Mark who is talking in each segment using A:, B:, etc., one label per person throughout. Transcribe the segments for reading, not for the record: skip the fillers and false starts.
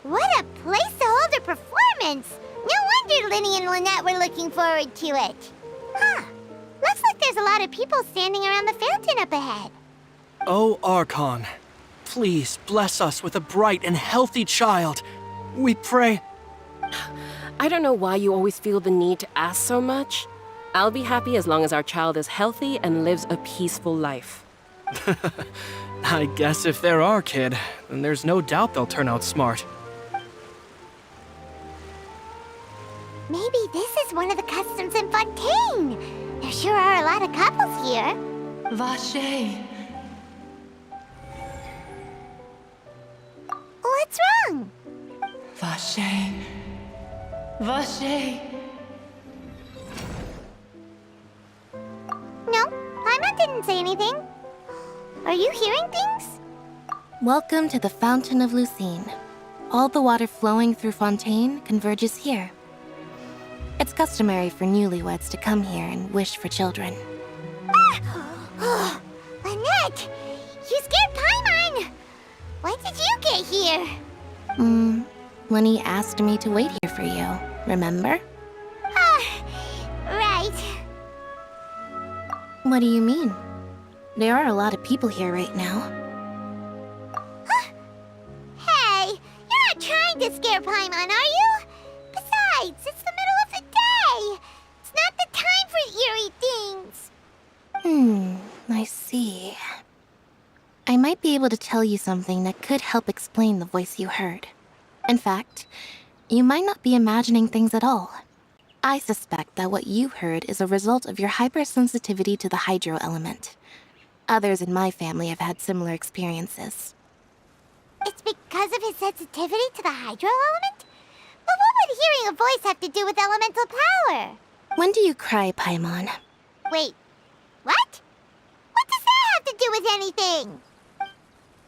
A: What a place to hold a performance! No wonder Linny and Lynette were looking forward to it. Huh. Looks like there's a lot of people standing around the fountain up ahead.
B: Oh, Archon, please bless us with a bright and healthy child. We pray.
C: I don't know why you always feel the need to ask so much. I'll be happy as long as our child is healthy and lives a peaceful life.
B: I guess if they're our kid, then there's no doubt they'll turn out smart.
A: Maybe this is one of the customs in Fontaine. There sure are a lot of couples here.
D: Vache.
A: What's wrong?
D: Vache. Vache.
A: No, Paimon didn't say anything. Are you hearing things?
E: Welcome to the Fountain of Lucine. All the water flowing through Fontaine converges here. It's customary for newlyweds to come here and wish for children.
A: Ah! Lynette! You scared Paimon! When did you get here?
E: Lenny asked me to wait here for you, remember?
A: Right.
E: What do you mean? There are a lot of people here right now.
A: Hey, you're not trying to scare Paimon, are you? Besides, it's the middle of the day. It's not the time for eerie things.
E: I see. I might be able to tell you something that could help explain the voice you heard. In fact, you might not be imagining things at all. I suspect that what you heard is a result of your hypersensitivity to the hydro element. Others in my family have had similar experiences.
A: It's because of his sensitivity to the hydro element? But what would hearing a voice have to do with elemental power?
E: When do you cry, Paimon?
A: Wait, what? What does that have to do with anything?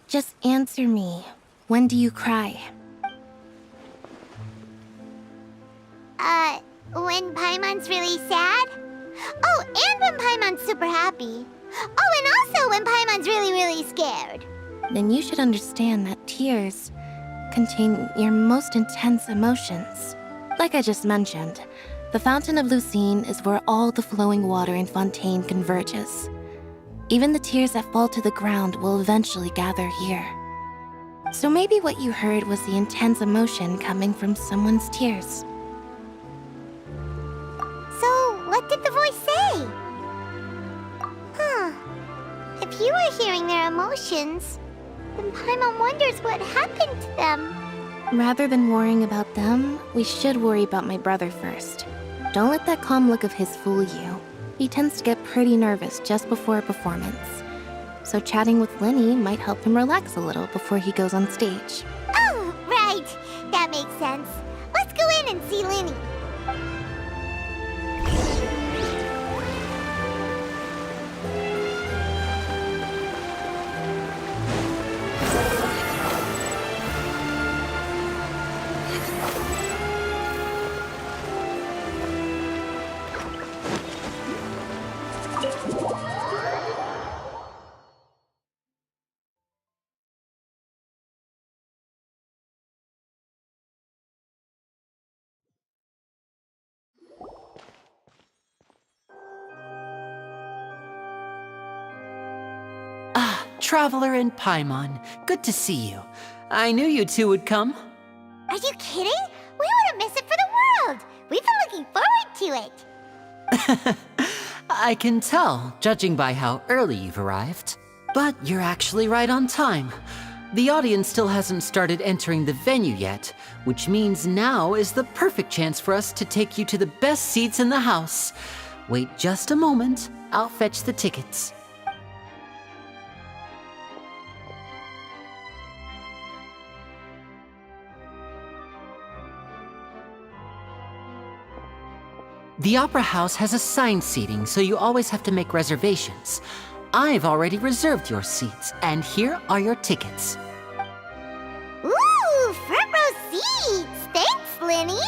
E: Just answer me. When do you cry?
A: When Paimon's really sad? Oh, and when Paimon's super happy. Oh, and also when Paimon's really, really scared.
E: Then you should understand that tears contain your most intense emotions. Like I just mentioned, the Fountain of Lucine is where all the flowing water in Fontaine converges. Even the tears that fall to the ground will eventually gather here. So maybe what you heard was the intense emotion coming from someone's tears.
A: So, what did the voice say? If you were hearing their emotions, then Paimon wonders what happened to them.
E: Rather than worrying about them, we should worry about my brother first. Don't let that calm look of his fool you. He tends to get pretty nervous just before a performance. So chatting with Linny might help him relax a little before he goes on stage.
A: Oh, right. That makes sense. Let's go in and see Linny.
F: Traveler and Paimon, good to see you. I knew you two would come.
A: Are you kidding? We wouldn't miss it for the world. We've been looking forward to it.
F: I can tell, judging by how early you've arrived. But you're actually right on time. The audience still hasn't started entering the venue yet, which means now is the perfect chance for us to take you to the best seats in the house. Wait just a moment, I'll fetch the tickets. The Opera House has assigned seating, so you always have to make reservations. I've already reserved your seats, and here are your tickets.
A: Ooh, front row seats! Thanks, Linny!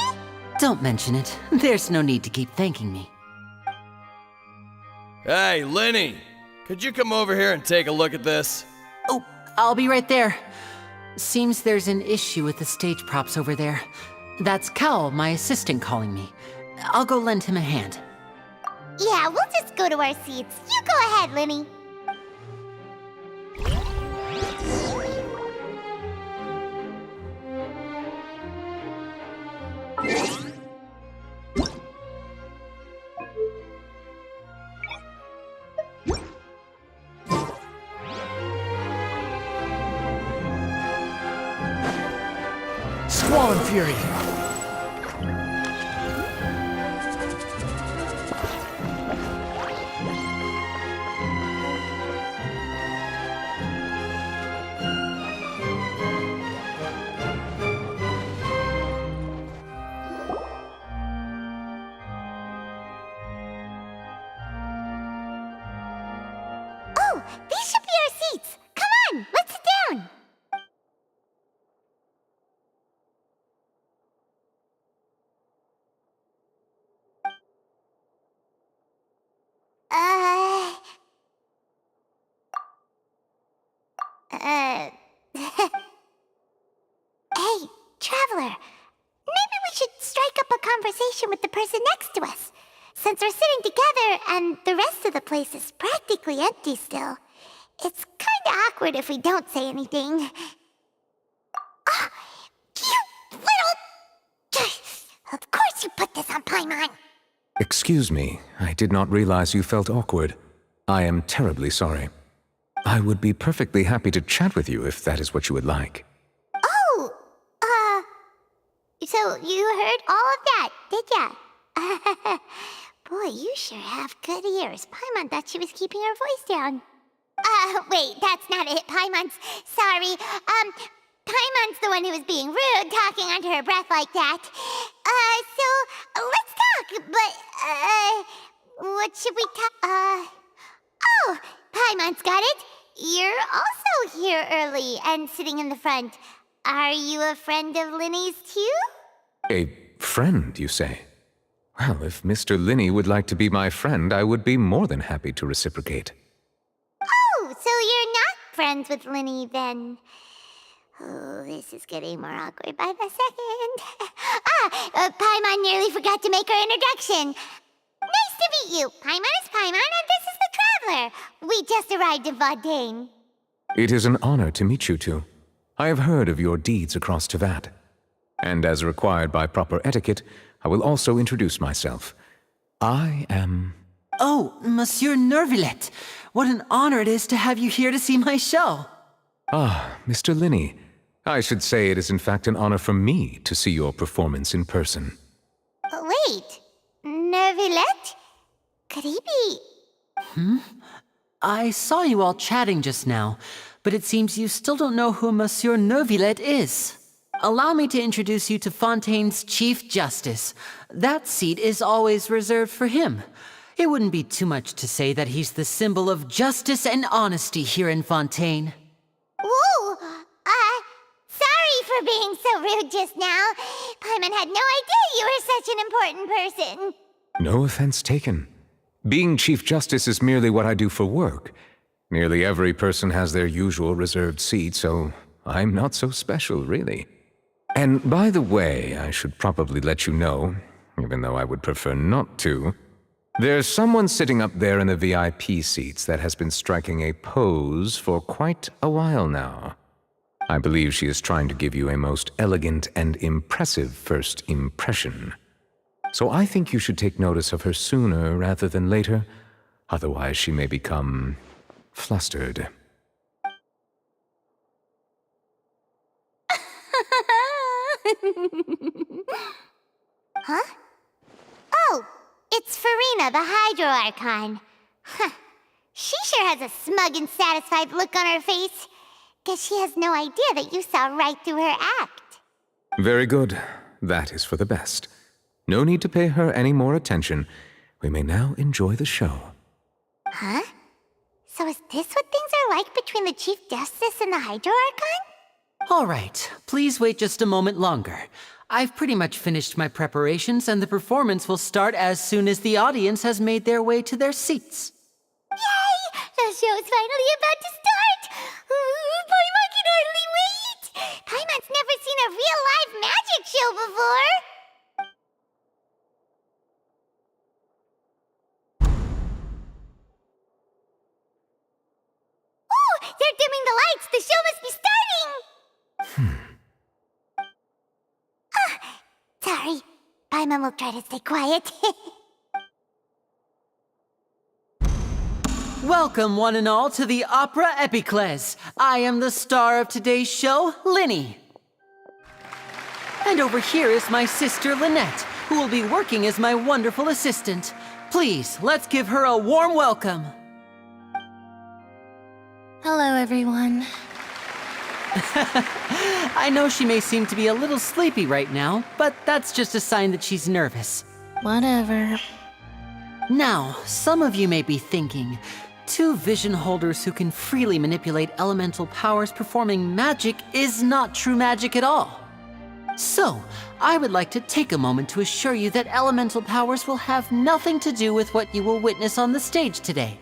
F: Don't mention it. There's no need to keep thanking me.
G: Hey, Lenny! Could you come over here and take a look at this?
F: Oh, I'll be right there. Seems there's an issue with the stage props over there. That's Cal, my assistant, calling me. I'll go lend him a hand.
A: Yeah, we'll just go to our seats. You go ahead, Linny.
B: Squall Fury!
A: Oh, these should be our seats. Come on, let's sit down. Hey, Traveler. Maybe we should strike up a conversation with the person next to us. Since we're sitting together and the rest of the place is practically empty still, it's kinda awkward if we don't say anything. Ah, you little... Of course you put this on Paimon.
H: Excuse me, I did not realize you felt awkward. I am terribly sorry. I would be perfectly happy to chat with you if that is what you would like.
A: Oh, so you heard all of that, did ya? Boy, you sure have good ears. Paimon thought she was keeping her voice down. Wait, that's not it, Paimon's. Sorry. Paimon's the one who was being rude, talking under her breath like that. So, let's talk, but, what should we talk, Oh, Paimon's got it. You're also here early and sitting in the front. Are you a friend of Linny's, too?
H: A friend, you say? Well, if Mr. Linny would like to be my friend, I would be more than happy to reciprocate.
A: Oh, so you're not friends with Linny, then. Oh, this is getting more awkward by the second. Paimon nearly forgot to make her introduction. Nice to meet you. Paimon is Paimon, and this is the Traveler. We just arrived in Fontaine.
H: It is an honor to meet you two. I have heard of your deeds across Tevat. And as required by proper etiquette, I will also introduce myself. I am...
F: Oh, Monsieur Nervillet! What an honor it is to have you here to see my show!
H: Ah, Mr. Linny. I should say it is in fact an honor for me to see your performance in person.
A: Wait, Nervillet? Could he be...
F: I saw you all chatting just now, but it seems you still don't know who Monsieur Nervillet is. Allow me to introduce you to Fontaine's Chief Justice. That seat is always reserved for him. It wouldn't be too much to say that he's the symbol of justice and honesty here in Fontaine.
A: Whoa! Sorry for being so rude just now. Paimon had no idea you were such an important person.
H: No offense taken. Being Chief Justice is merely what I do for work. Nearly every person has their usual reserved seat, so I'm not so special, really. And by the way, I should probably let you know, even though I would prefer not to, there's someone sitting up there in the VIP seats that has been striking a pose for quite a while now. I believe she is trying to give you a most elegant and impressive first impression. So I think you should take notice of her sooner rather than later, otherwise she may become flustered.
A: Huh? Oh, it's Farina, the Hydro Archon. Huh. She sure has a smug and satisfied look on her face. Guess she has no idea that you saw right through her act.
H: Very good. That is for the best. No need to pay her any more attention. We may now enjoy the show.
A: Huh? So is this what things are like between the Chief Justice and the Hydro Archon?
F: All right, please wait just a moment longer. I've pretty much finished my preparations, and the performance will start as soon as the audience has made their way to their seats.
A: Yay! The show's finally about to start! Paimon can hardly wait! Paimon's never seen a real live magic show before! Oh! They're dimming the lights! The show must be starting! Sorry. Paimon will try to stay quiet.
F: Welcome, one and all, to the Opera Epiclese. I am the star of today's show, Linny. And over here is my sister, Lynette, who will be working as my wonderful assistant. Please, let's give her a warm welcome.
E: Hello, everyone.
F: I know she may seem to be a little sleepy right now, but that's just a sign that she's nervous.
E: Whatever.
F: Now, some of you may be thinking, two vision holders who can freely manipulate elemental powers performing magic is not true magic at all. So, I would like to take a moment to assure you that elemental powers will have nothing to do with what you will witness on the stage today.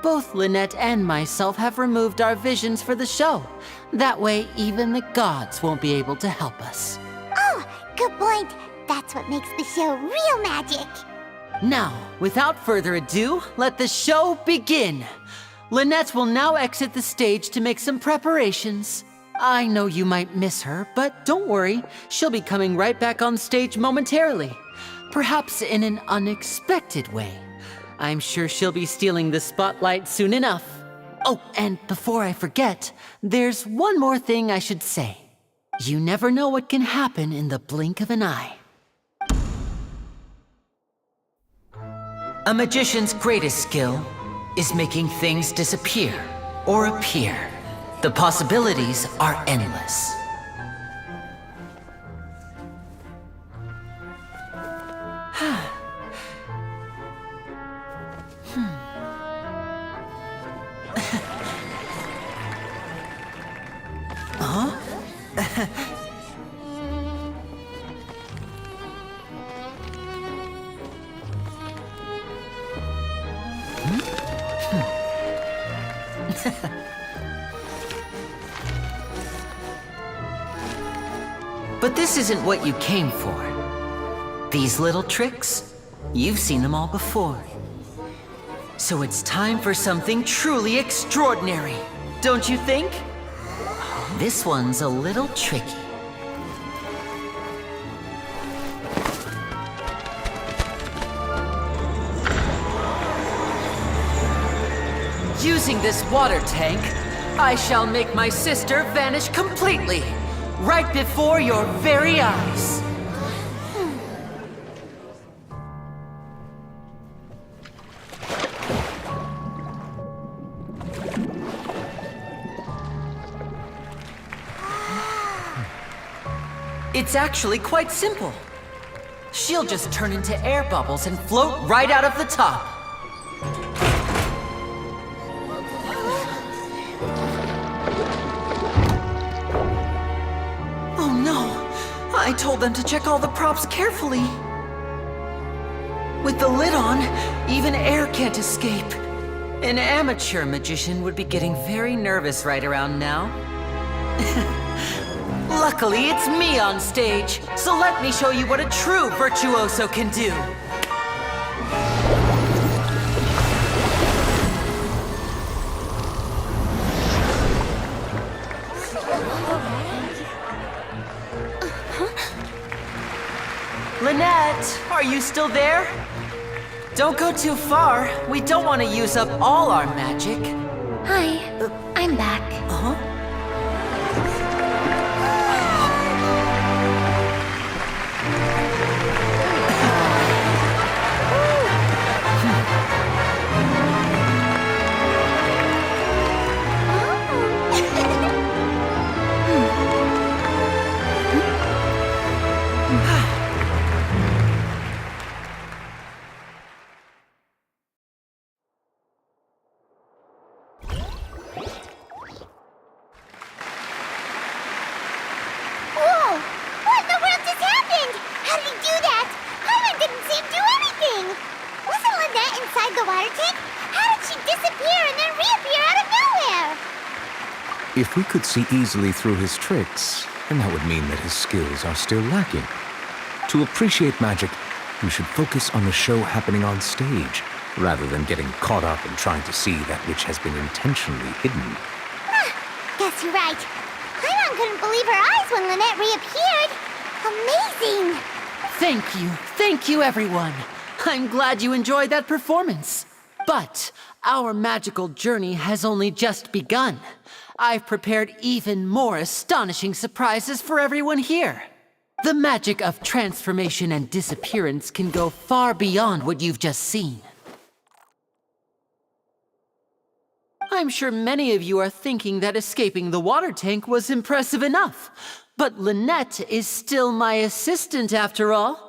F: Both Lynette and myself have removed our visions for the show. That way, even the gods won't be able to help us.
A: Oh, good point. That's what makes the show real magic.
F: Now, without further ado, let the show begin. Lynette will now exit the stage to make some preparations. I know you might miss her, but don't worry. She'll be coming right back on stage momentarily. Perhaps in an unexpected way. I'm sure she'll be stealing the spotlight soon enough. Oh, and before I forget, there's one more thing I should say. You never know what can happen in the blink of an eye. A magician's greatest skill is making things disappear or appear. The possibilities are endless. But this isn't what you came for. These little tricks, you've seen them all before. So it's time for something truly extraordinary, don't you think? This one's a little tricky. Using this water tank, I shall make my sister vanish completely, right before your very eyes. It's actually quite simple. She'll just turn into air bubbles and float right out of the top. Oh no! I told them to check all the props carefully. With the lid on, even air can't escape. An amateur magician would be getting very nervous right around now. Luckily, it's me on stage, so let me show you what a true virtuoso can do. Lynette, are you still there? Don't go too far. We don't want to use up all our magic.
E: Hi, I'm back.
F: Uh-huh.
H: If we could see easily through his tricks, then that would mean that his skills are still lacking. To appreciate magic, you should focus on the show happening on stage, rather than getting caught up in trying to see that which has been intentionally hidden.
A: Guess you're right. Paimon couldn't believe her eyes when Lynette reappeared. Amazing!
F: Thank you everyone. I'm glad you enjoyed that performance. But our magical journey has only just begun. I've prepared even more astonishing surprises for everyone here. The magic of transformation and disappearance can go far beyond what you've just seen. I'm sure many of you are thinking that escaping the water tank was impressive enough, but Lynette is still my assistant after all.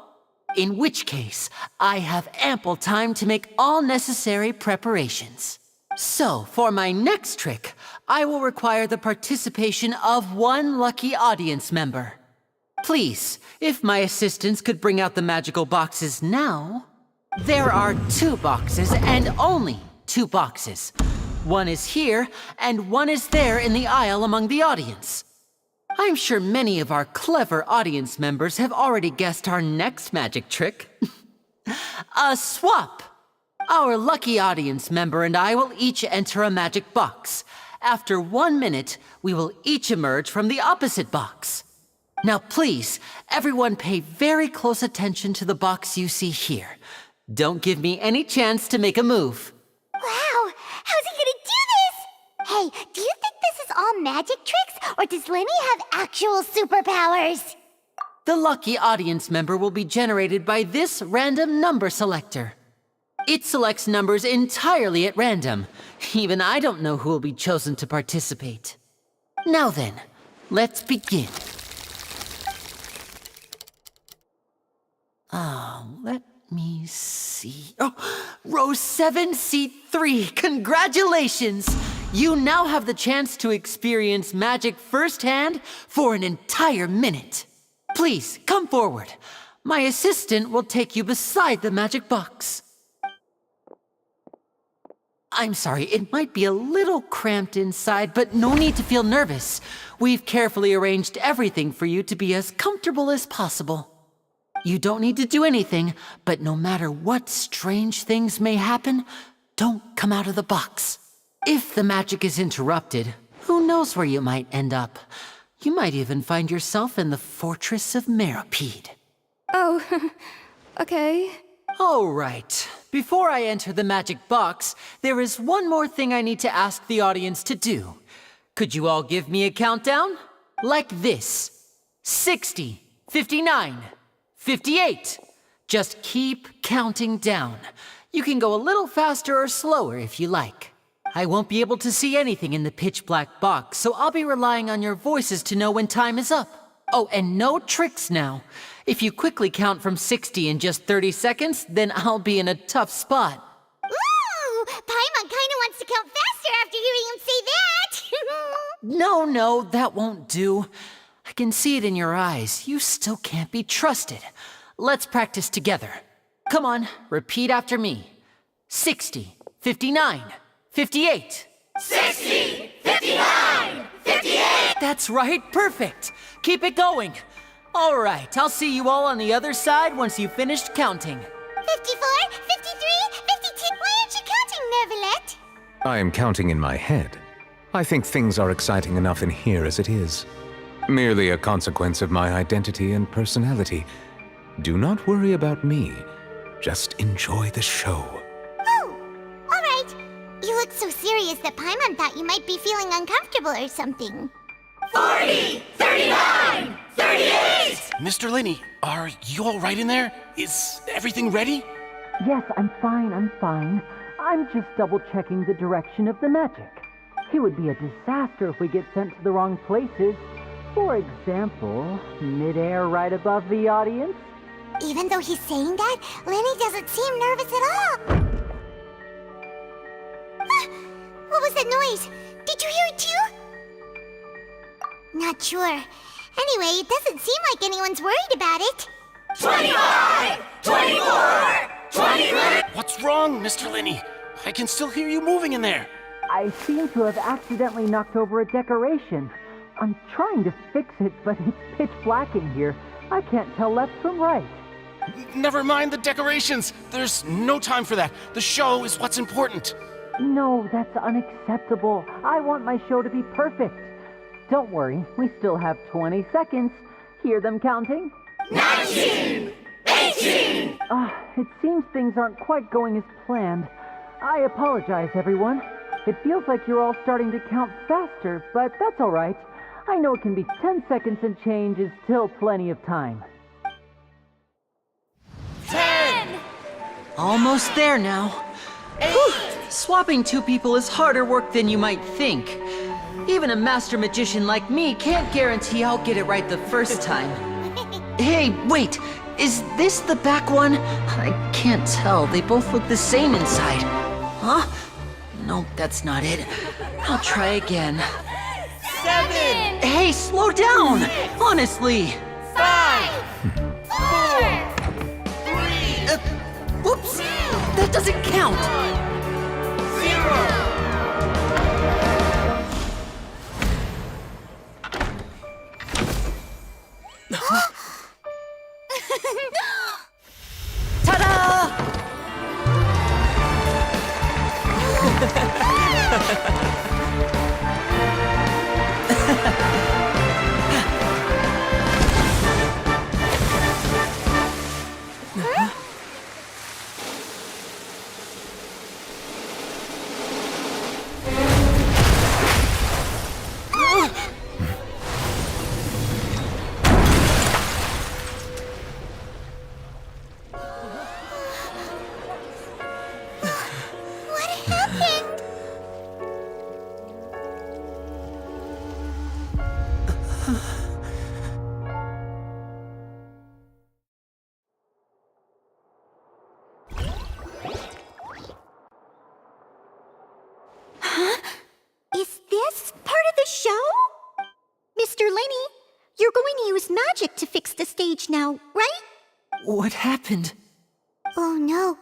F: In which case, I have ample time to make all necessary preparations. So, for my next trick, I will require the participation of one lucky audience member. Please, if my assistants could bring out the magical boxes now. There are 2 boxes and only 2 boxes. One is here, and one is there in the aisle among the audience. I'm sure many of our clever audience members have already guessed our next magic trick. A swap! Our lucky audience member and I will each enter a magic box. After 1 minute, we will each emerge from the opposite box. Now please, everyone pay very close attention to the box you see here. Don't give me any chance to make a move.
A: Wow! How's he gonna do this? Hey, do you think this is all magic tricks, or does Lenny have actual superpowers?
F: The lucky audience member will be generated by this random number selector. It selects numbers entirely at random. Even I don't know who will be chosen to participate. Now then, let's begin. Let me see. Oh, row 7, seat 3. Congratulations! You now have the chance to experience magic firsthand for an entire minute. Please, come forward. My assistant will take you beside the magic box. I'm sorry, it might be a little cramped inside, but no need to feel nervous. We've carefully arranged everything for you to be as comfortable as possible. You don't need to do anything, but no matter what strange things may happen, don't come out of the box. If the magic is interrupted, who knows where you might end up? You might even find yourself in the Fortress of Meropide.
C: Oh, okay.
F: All right. Before I enter the magic box, there is one more thing I need to ask the audience to do. Could you all give me a countdown? Like this. 60, 59, 58. Just keep counting down. You can go a little faster or slower if you like. I won't be able to see anything in the pitch-black box, so I'll be relying on your voices to know when time is up. Oh, and no tricks now. If you quickly count from 60 in just 30 seconds, then I'll be in a tough spot.
A: Ooh! Paimon kinda wants to count faster after hearing him say that!
F: No, that won't do. I can see it in your eyes. You still can't be trusted. Let's practice together. Come on, repeat after me. 60, 59, 58.
I: 60, 59, 58!
F: That's right, perfect. Keep it going. All right, I'll see you all on the other side once you've finished counting.
A: 54, 53, 52. Why aren't you counting, Nervalette?
H: I am counting in my head. I think things are exciting enough in here as it is. Merely a consequence of my identity and personality. Do not worry about me. Just enjoy the show.
A: Oh, all right. You look so serious that Paimon thought you might be feeling uncomfortable or something.
I: 40, 39, 38!
J: Mr. Linney, are you all right in there? Is everything ready?
F: Yes, I'm fine. I'm just double-checking the direction of the magic. It would be a disaster if we get sent to the wrong places. For example, mid-air right above the audience.
A: Even though he's saying that, Lenny doesn't seem nervous at all. Ah, what was that noise? Did you hear it too? Not sure. Anyway, it doesn't seem like anyone's worried about it.
I: 25, 24, 23!
J: What's wrong, Mr. Linney? I can still hear you moving in there.
K: I seem to have accidentally knocked over a decoration. I'm trying to fix it, but it's pitch black in here. I can't tell left from right.
J: Never mind the decorations. There's no time for that. The show is what's important.
K: No, that's unacceptable. I want my show to be perfect. Don't worry, we still have 20 seconds. Hear them counting?
I: 19! 18!
K: It seems things aren't quite going as planned. I apologize, everyone. It feels like you're all starting to count faster, but that's all right. I know it can be 10 seconds and change is still plenty of time.
I: 10!
F: Almost there now.
I: 8!
F: Whew. Swapping two people is harder work than you might think. Even a master magician like me can't guarantee I'll get it right the first time. Hey, wait! Is this the back one? I can't tell. They both look the same inside. Huh? Nope, that's not it. I'll try again.
I: 7!
F: Hey, slow down! Honestly!
I: 5! 4! 3!
F: Whoops! That doesn't count!
I: 0!
F: Ta-da!
A: What happened? Huh? Is this part of the show? Mr. Lenny, you're going to use magic to fix the stage now, right?
F: What happened?
A: Oh no.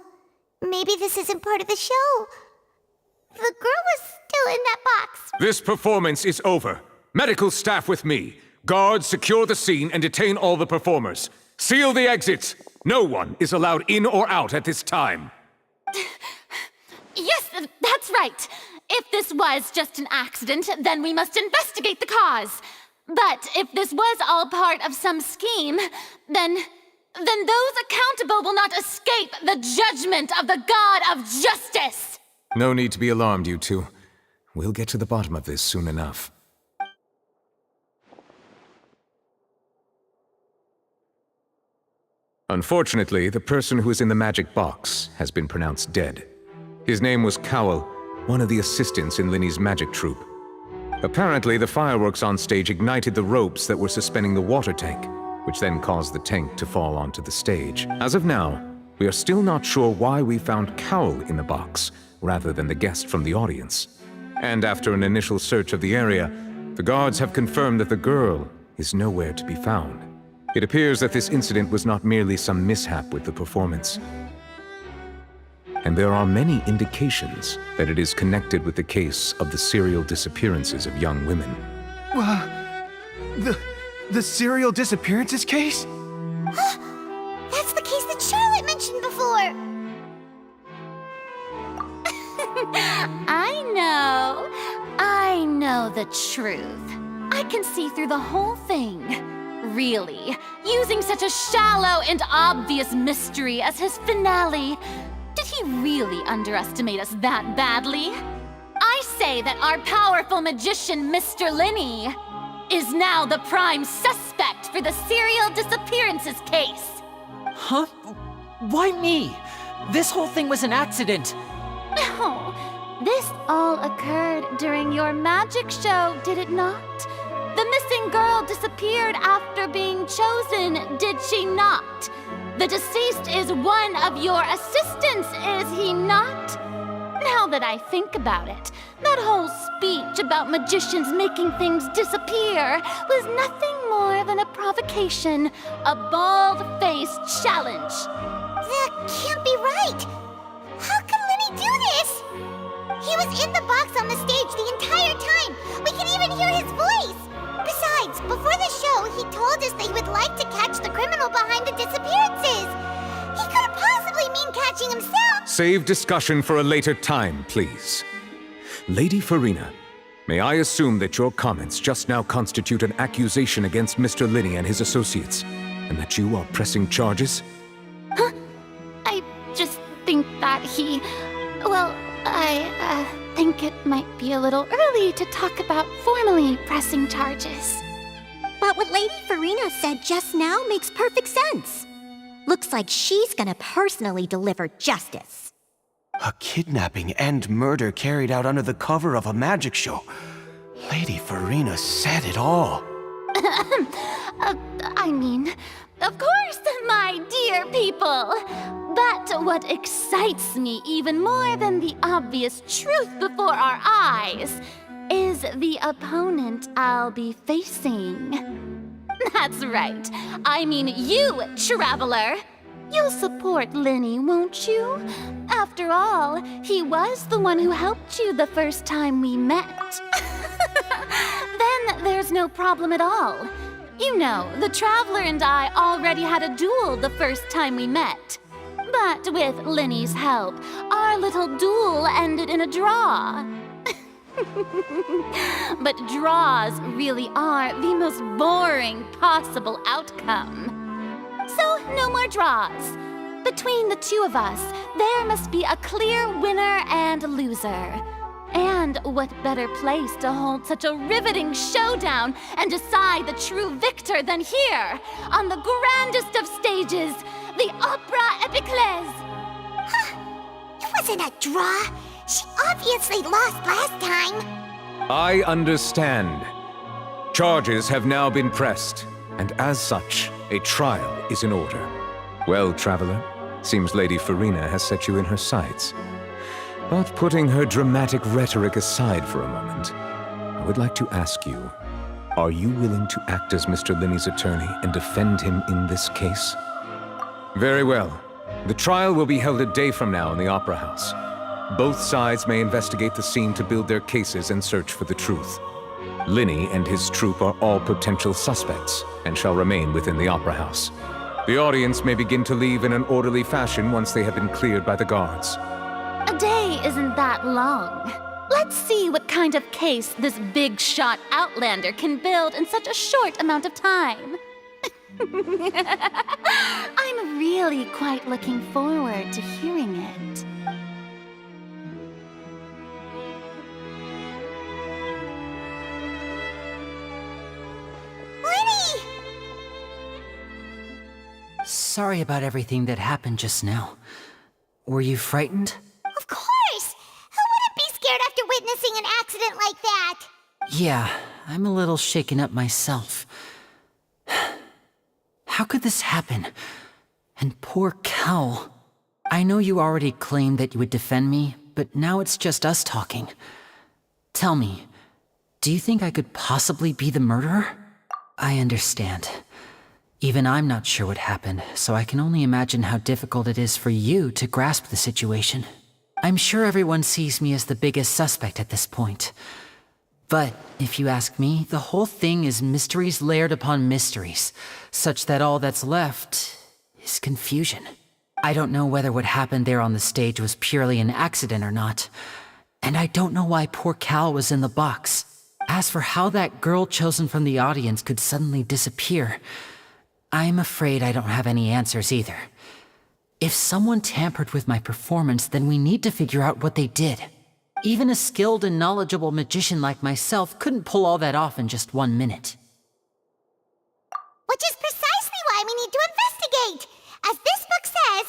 A: Maybe this isn't part of the show. The girl was still in that box.
H: This performance is over. Medical staff with me. Guards, secure the scene and detain all the performers. Seal the exits. No one is allowed in or out at this time.
L: Yes, that's right. If this was just an accident, then we must investigate the cause. But if this was all part of some scheme, then those accountable will not escape the judgment of the God of Justice.
H: No need to be alarmed, you two. We'll get to the bottom of this soon enough. Unfortunately, the person who is in the magic box has been pronounced dead. His name was Cowell, one of the assistants in Linny's magic troupe. Apparently, the fireworks on stage ignited the ropes that were suspending the water tank, which then caused the tank to fall onto the stage. As of now, we are still not sure why we found Cowell in the box, rather than the guest from the audience. And after an initial search of the area, the guards have confirmed that the girl is nowhere to be found. It appears that this incident was not merely some mishap with the performance. And there are many indications that it is connected with the case of the serial disappearances of young women.
B: The serial disappearances case?
A: That's the case that Charlotte mentioned before.
L: I know the truth. I can see through the whole thing. Really, using such a shallow and obvious mystery as his finale. Did he really underestimate us that badly? I say that our powerful magician, Mr. Linny, is now the prime suspect for the serial disappearances case.
F: Huh? Why me? This whole thing was an accident.
L: No, this all occurred during your magic show, did it not? The missing girl disappeared after being chosen, did she not? The deceased is one of your assistants, is he not? Now that I think about it, that whole speech about magicians making things disappear was nothing more than a provocation, a bald-faced challenge.
A: That can't be right. How can Linny do this? He was in the box on the stage the entire time! We could even hear his voice! Besides, before the show, he told us that he would like to catch the criminal behind the disappearances! He couldn't possibly mean catching himself!
H: Save discussion for a later time, please. Lady Farina, may I assume that your comments just now constitute an accusation against Mr. Linney and his associates, and that you are pressing charges?
L: Huh? I just think that he... Well, I think it might be a little early to talk about formally pressing charges.
A: But what Lady Farina said just now makes perfect sense. Looks like she's gonna personally deliver justice.
J: A kidnapping and murder carried out under the cover of a magic show. Lady Farina said it all.
L: I mean, of course, my dear people. But what excites me even more than the obvious truth before our eyes is the opponent I'll be facing. That's right. I mean you, Traveler. You'll support Linney, won't you? After all, he was the one who helped you the first time we met. Then there's no problem at all. You know, the Traveler and I already had a duel the first time we met. But with Linney's help, our little duel ended in a draw. But draws really are the most boring possible outcome. So, no more draws. Between the two of us, there must be a clear winner and loser. And what better place to hold such a riveting showdown and decide the true victor than here, on the grandest of stages, the Opera Epiclese!
A: It wasn't a draw. She obviously lost last time.
H: I understand. Charges have now been pressed, and as such, a trial is in order. Well, Traveler, seems Lady Farina has set you in her sights. But putting her dramatic rhetoric aside for a moment, I would like to ask you, are you willing to act as Mr. Linney's attorney and defend him in this case? Very well. The trial will be held a day from now in the Opera House. Both sides may investigate the scene to build their cases and search for the truth. Linney and his troupe are all potential suspects and shall remain within the Opera House. The audience may begin to leave in an orderly fashion once they have been cleared by the guards.
L: A day isn't that long. Let's see what kind of case this big-shot Outlander can build in such a short amount of time. I'm really quite looking forward to hearing it.
A: Linney!
F: Sorry about everything that happened just now. Were you frightened?
A: Of course! Who wouldn't be scared after witnessing an accident like that?
F: Yeah, I'm a little shaken up myself. How could this happen? And poor Cal. I know you already claimed that you would defend me, but now it's just us talking. Tell me, do you think I could possibly be the murderer? I understand. Even I'm not sure what happened, so I can only imagine how difficult it is for you to grasp the situation. I'm sure everyone sees me as the biggest suspect at this point. But if you ask me, the whole thing is mysteries layered upon mysteries, such that all that's left is confusion. I don't know whether what happened there on the stage was purely an accident or not, and I don't know why poor Cal was in the box. As for how that girl chosen from the audience could suddenly disappear, I'm afraid I don't have any answers either. If someone tampered with my performance, then we need to figure out what they did. Even a skilled and knowledgeable magician like myself couldn't pull all that off in just 1 minute.
A: Which is precisely why we need to investigate! As this book says,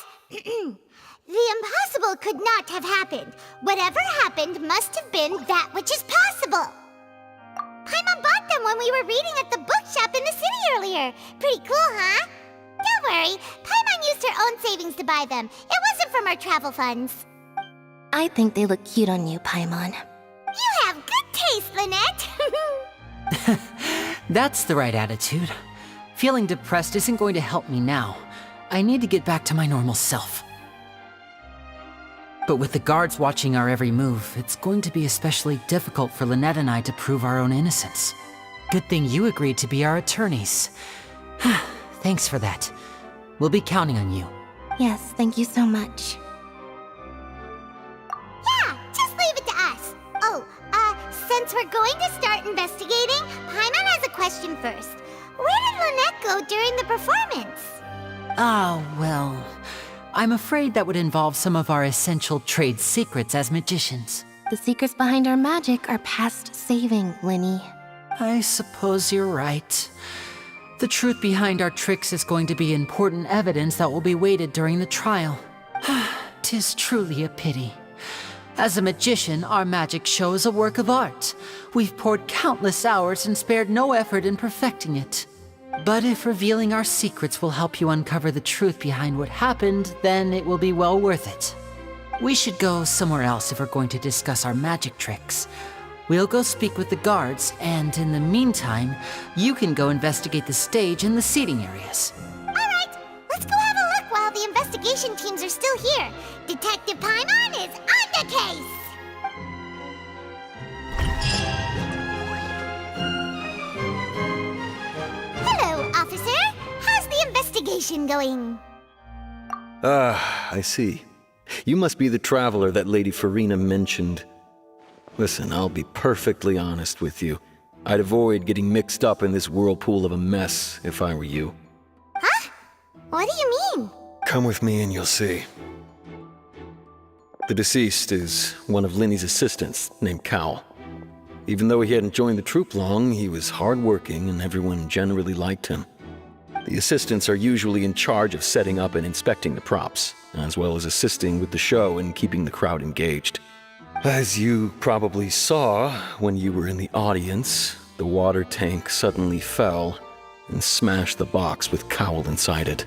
A: the impossible could not have happened. Whatever happened must have been that which is possible. Paimon bought them when we were reading at the bookshop in the city earlier. Pretty cool, huh? Don't worry, Paimon used her own savings to buy them. It wasn't from our travel funds.
E: I think they look cute on you, Paimon.
A: You have good taste, Lynette!
F: That's the right attitude. Feeling depressed isn't going to help me now. I need to get back to my normal self. But with the guards watching our every move, it's going to be especially difficult for Lynette and I to prove our own innocence. Good thing you agreed to be our attorneys. Thanks for that. We'll be counting on you.
E: Yes, thank you so much.
A: Yeah, just leave it to us. Oh, since we're going to start investigating, Paimon has a question first. Where did Lynette go during the performance?
F: Well, I'm afraid that would involve some of our essential trade secrets as magicians.
E: The secrets behind our magic are past saving, Linny.
F: I suppose you're right. The truth behind our tricks is going to be important evidence that will be weighted during the trial. 'Tis truly a pity. As a magician, our magic show is a work of art. We've poured countless hours and spared no effort in perfecting it. But if revealing our secrets will help you uncover the truth behind what happened, then it will be well worth it. We should go somewhere else if we're going to discuss our magic tricks. We'll go speak with the guards, and in the meantime, you can go investigate the stage and the seating areas.
A: All right, let's go have a look while the investigation teams are still here. Detective Paimon is on the case! Hello, officer. How's the investigation going?
M: I see. You must be the traveler that Lady Farina mentioned. Listen, I'll be perfectly honest with you. I'd avoid getting mixed up in this whirlpool of a mess if I were you.
A: Huh? What do you mean?
M: Come with me and you'll see. The deceased is one of Linny's assistants named Cal. Even though he hadn't joined the troupe long, he was hardworking and everyone generally liked him. The assistants are usually in charge of setting up and inspecting the props, as well as assisting with the show and keeping the crowd engaged. As you probably saw when you were in the audience, the water tank suddenly fell and smashed the box with Cowl inside it.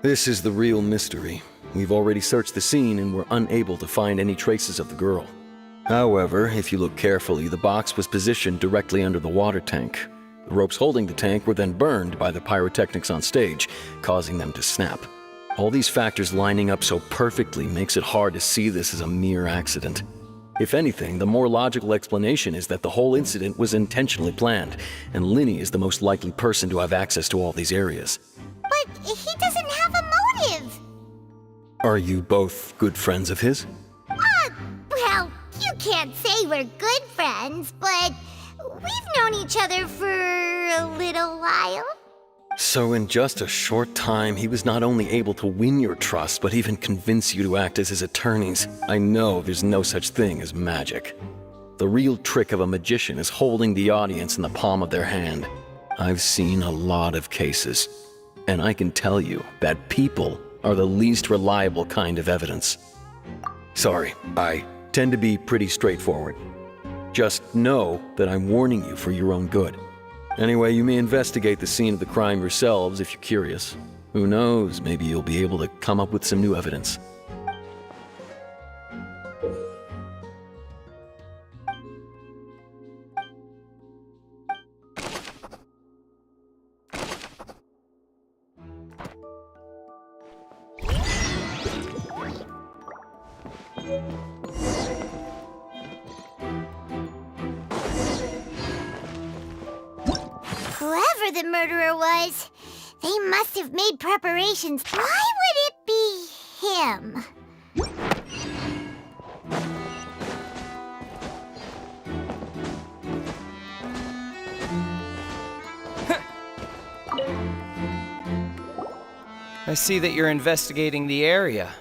M: This is the real mystery. We've already searched the scene and were unable to find any traces of the girl. However, if you look carefully, the box was positioned directly under the water tank. The ropes holding the tank were then burned by the pyrotechnics on stage, causing them to snap. All these factors lining up so perfectly makes it hard to see this as a mere accident. If anything, the more logical explanation is that the whole incident was intentionally planned, and Linny is the most likely person to have access to all these areas.
A: But he doesn't have a motive.
M: Are you both good friends of his?
A: Well, you can't say we're good friends, but we've known each other for a little while.
M: So in just a short time, he was not only able to win your trust, but even convince you to act as his attorneys. I know there's no such thing as magic. The real trick of a magician is holding the audience in the palm of their hand. I've seen a lot of cases, and I can tell you that people are the least reliable kind of evidence. Sorry, I tend to be pretty straightforward. Just know that I'm warning you for your own good. Anyway, you may investigate the scene of the crime yourselves if you're curious. Who knows, maybe you'll be able to come up with some new evidence.
A: Whoever the murderer was, they must have made preparations. Why would it be him?
N: I see that you're investigating the area.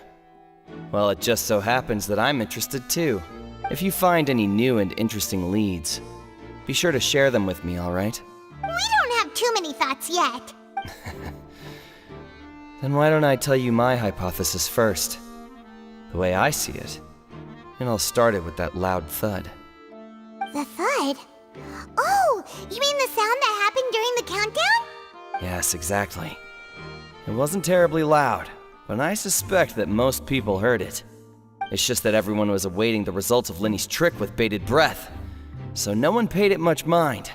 N: Well, it just so happens that I'm interested too. If you find any new and interesting leads, be sure to share them with me, all right?
A: We don't have too many thoughts yet.
N: Then why don't I tell you my hypothesis first? The way I see it. And I'll start it with that loud thud.
A: The thud? Oh, you mean the sound that happened during the countdown?
N: Yes, exactly. It wasn't terribly loud, but I suspect that most people heard it. It's just that everyone was awaiting the results of Linny's trick with bated breath, so no one paid it much mind.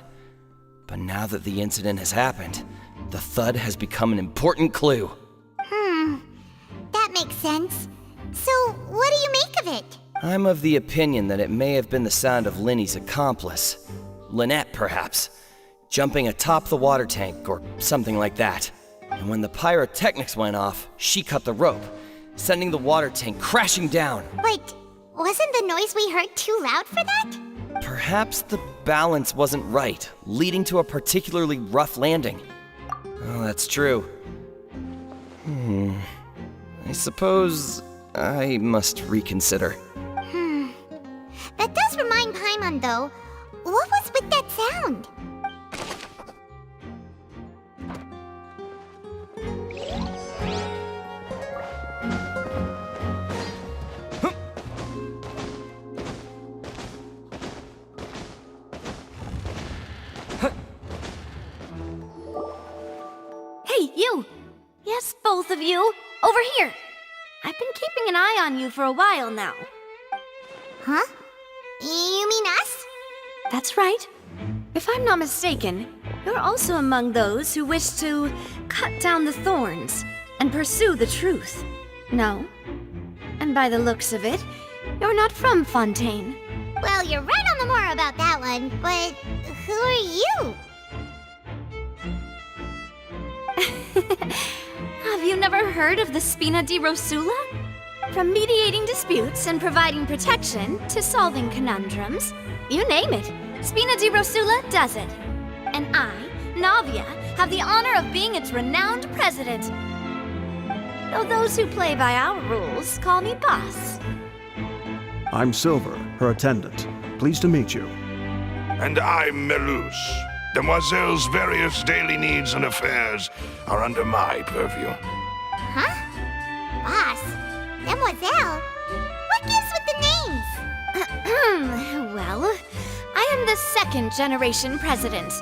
N: But now that the incident has happened, the thud has become an important clue.
A: That
N: I'm of the opinion that it may have been the sound of Linny's accomplice. Lynette, perhaps. Jumping atop the water tank or something like that. And when the pyrotechnics went off, she cut the rope, sending the water tank crashing down.
A: Wait, wasn't the noise we heard too loud for that?
N: Perhaps the balance wasn't right, leading to a particularly rough landing. Oh, that's true. I suppose I must reconsider.
A: That does remind Paimon, though. What was with that sound?
L: Hey, you! Yes, both of you! Over here! I've been keeping an eye on you for a while now.
A: Huh? You mean us?
L: That's right. If I'm not mistaken, you're also among those who wish to cut down the thorns and pursue the truth. No? And by the looks of it, you're not from Fontaine.
A: Well, you're right on the more about that one, but who are you?
L: Have you never heard of the Spina di Rosula? From mediating disputes and providing protection to solving conundrums, you name it, Spina di Rosula does it. And I, Navia, have the honor of being its renowned president. Though those who play by our rules call me boss.
O: I'm Silver, her attendant. Pleased to meet you.
P: And I'm Melus. Demoiselle's various daily needs and affairs are under my purview.
A: Huh? Boss? Demoiselle? What gives with the names?
L: Well, I am the second generation president.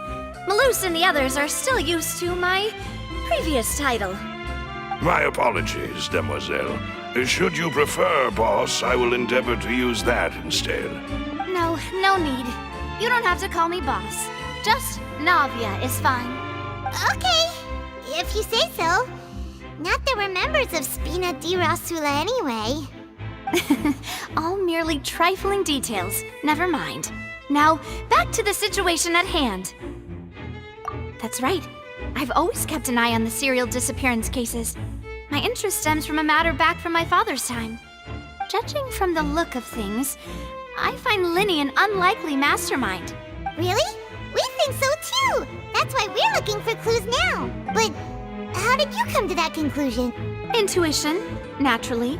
L: Melus and the others are still used to my previous title.
P: My apologies, Demoiselle. Should you prefer, boss, I will endeavor to use that instead.
L: No need. You don't have to call me boss. Just Navia is fine.
A: Okay, if you say so. Not that we're members of Spina di Rosula anyway.
L: All merely trifling details. Never mind. Now, back to the situation at hand. That's right. I've always kept an eye on the serial disappearance cases. My interest stems from a matter back from my father's time. Judging from the look of things, I find Linny an unlikely mastermind.
A: Really? We think so too! That's why we're looking for clues now. But how did you come to that conclusion?
L: Intuition, naturally.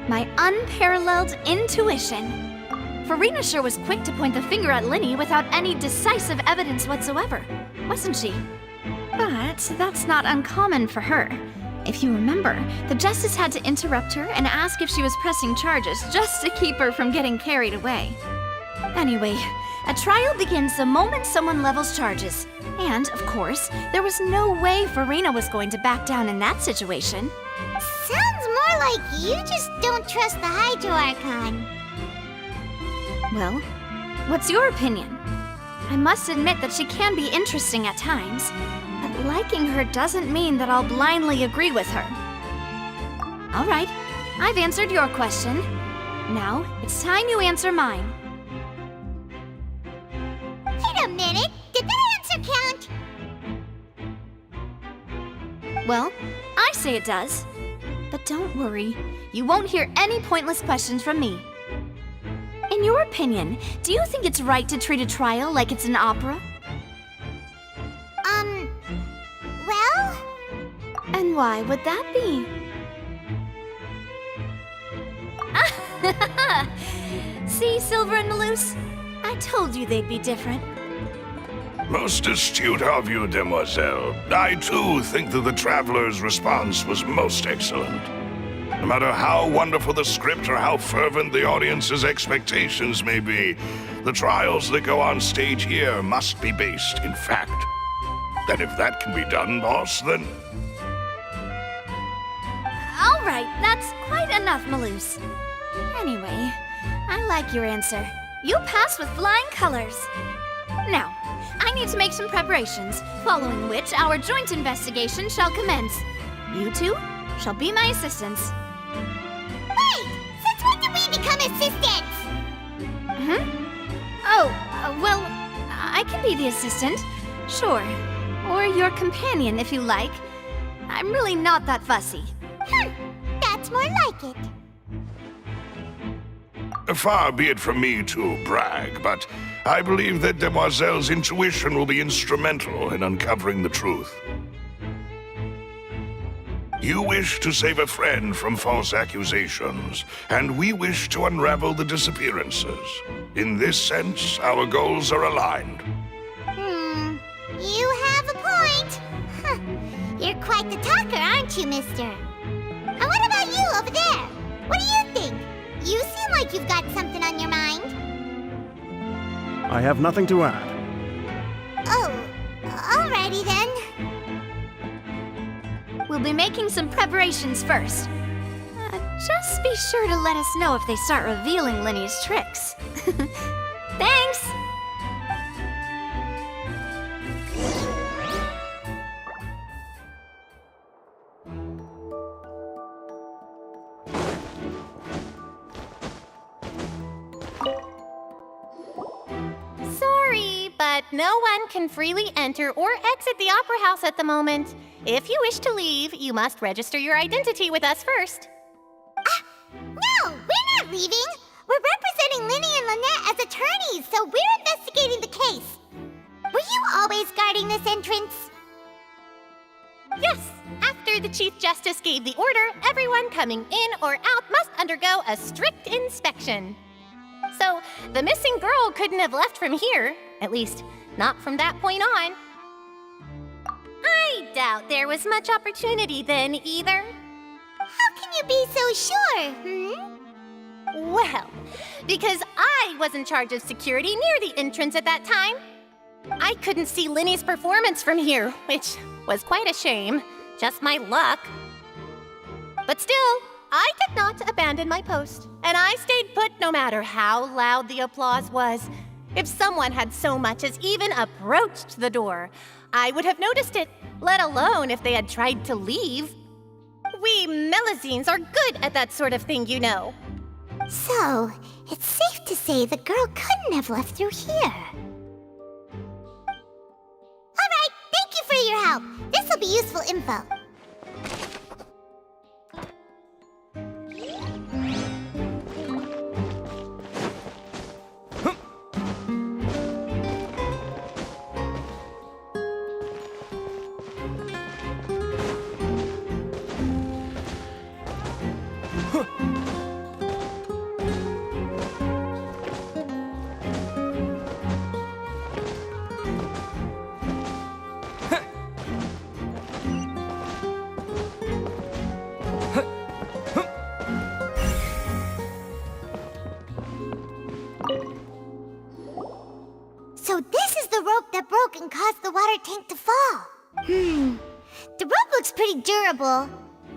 L: My unparalleled intuition. Farina sure was quick to point the finger at Linny without any decisive evidence whatsoever, wasn't she? But that's not uncommon for her. If you remember, the Justice had to interrupt her and ask if she was pressing charges just to keep her from getting carried away. Anyway, a trial begins the moment someone levels charges. And, of course, there was no way Farina was going to back down in that situation.
A: Sounds more like you just don't trust the Hydro Archon.
L: Well, what's your opinion? I must admit that she can be interesting at times, but liking her doesn't mean that I'll blindly agree with her. All right, I've answered your question. Now, it's time you answer mine.
A: Wait a minute, did that answer count?
L: Well, I say it does. But don't worry, you won't hear any pointless questions from me. In your opinion, do you think it's right to treat a trial like it's an opera?
A: Well?
L: And why would that be? See, Silver and Melus? I told you they'd be different.
P: Most astute of you, Demoiselle. I too think that the Traveler's response was most excellent. No matter how wonderful the script or how fervent the audience's expectations may be, the trials that go on stage here must be based in fact. And if that can be done, boss, then...
L: All right, that's quite enough, Melus. Anyway, I like your answer. You passed with flying colors. Now, I need to make some preparations, following which our joint investigation shall commence. You two shall be my assistants.
A: Wait! Since when did we become assistants!
L: Oh, well, I can be the assistant. Sure. Or your companion, if you like. I'm really not that fussy.
A: That's more like it.
P: Far be it from me to brag, but I believe that Demoiselle's intuition will be instrumental in uncovering the truth. You wish to save a friend from false accusations, and we wish to unravel the disappearances. In this sense, our goals are aligned.
A: You have a point. Huh. You're quite the talker, aren't you, mister? And what about you over there? What do you think? You seem like you've got something on your mind.
O: I have nothing to add.
A: Oh, alrighty then.
L: We'll be making some preparations first. Just be sure to let us know if they start revealing Linny's tricks. Thanks!
Q: Sorry, but no one can freely enter or exit the Opera House at the moment. If you wish to leave, you must register your identity with us first.
A: No, we're not leaving. We're representing Linny and Lynette as attorneys, so we're investigating the case. Were you always guarding this entrance?
Q: Yes, after the Chief Justice gave the order, everyone coming in or out must undergo a strict inspection. So, the missing girl couldn't have left from here. At least, not from that point on. I doubt there was much opportunity then, either.
A: How can you be so sure,
Q: Well, because I was in charge of security near the entrance at that time. I couldn't see Linny's performance from here, which was quite a shame. Just my luck. But still, I did not abandon my post, and I stayed put no matter how loud the applause was. If someone had so much as even approached the door, I would have noticed it, let alone if they had tried to leave. We Melusines are good at that sort of thing, you know.
A: So, it's safe to say the girl couldn't have left through here. Alright, thank you for your help. This'll be useful info. So this is the rope that broke and caused the water tank to fall. The rope looks pretty durable.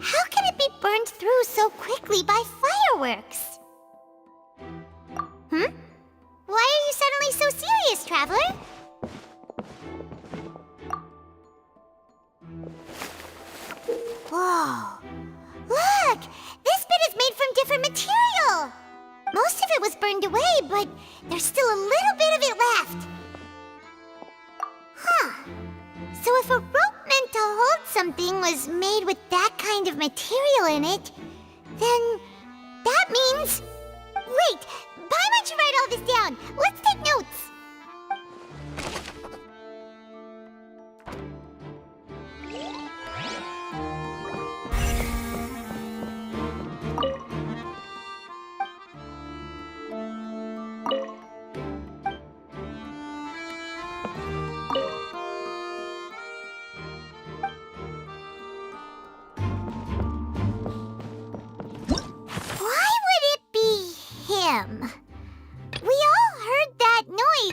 A: How can it be burned through so quickly by fireworks? Why are you suddenly so serious, Traveler? Whoa. Look! This bit is made from different material! Most of it was burned away, but there's still a little bit of it left. So if a rope meant to hold something was made with that kind of material in it, then that means... Wait, why don't you write all this down? Let's take notes.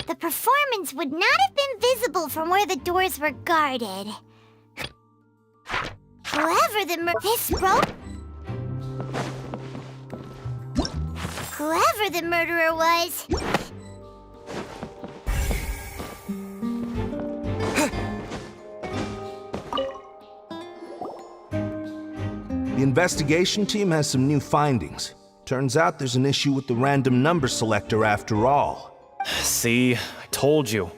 A: The performance would not have been visible from where the doors were guarded. Whoever the murderer was...
R: The investigation team has some new findings. Turns out there's an issue with the random number selector after all.
S: See, I told you.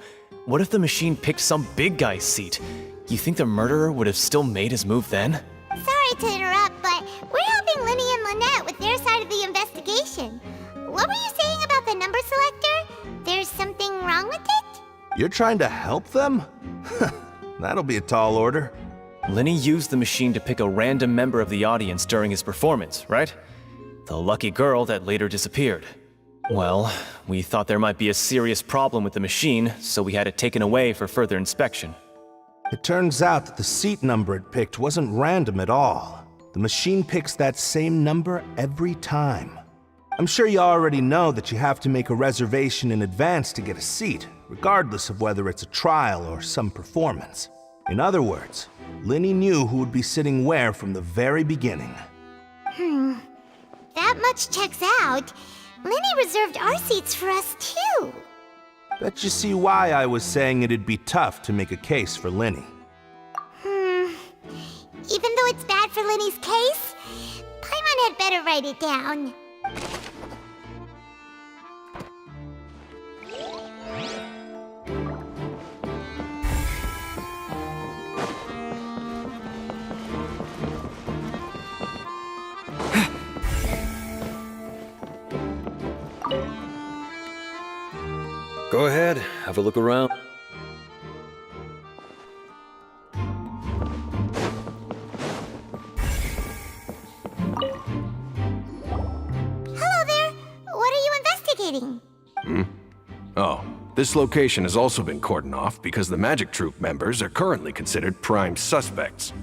S: What if the machine picked some big guy's seat? You think the murderer would have still made his move then?
A: Sorry to interrupt, but we're helping Linny and Lynette with their side of the investigation. What were you saying about the number selector? There's something wrong with it?
R: You're trying to help them? That'll be a tall order.
S: Linny used the machine to pick a random member of the audience during his performance, right? The lucky girl that later disappeared. Well, we thought there might be a serious problem with the machine, so we had it taken away for further inspection.
R: It turns out that the seat number it picked wasn't random at all. The machine picks that same number every time. I'm sure you already know that you have to make a reservation in advance to get a seat, regardless of whether it's a trial or some performance. In other words, Linny knew who would be sitting where from the very beginning.
A: That much checks out. Linny reserved our seats for us, too.
R: Bet you see why I was saying it'd be tough to make a case for Linny.
A: Even though it's bad for Linny's case, Paimon had better write it down.
M: Go ahead, have a look around.
A: Hello there. What are you investigating?
T: Oh, this location has also been cordoned off because the Magic Troupe members are currently considered prime suspects.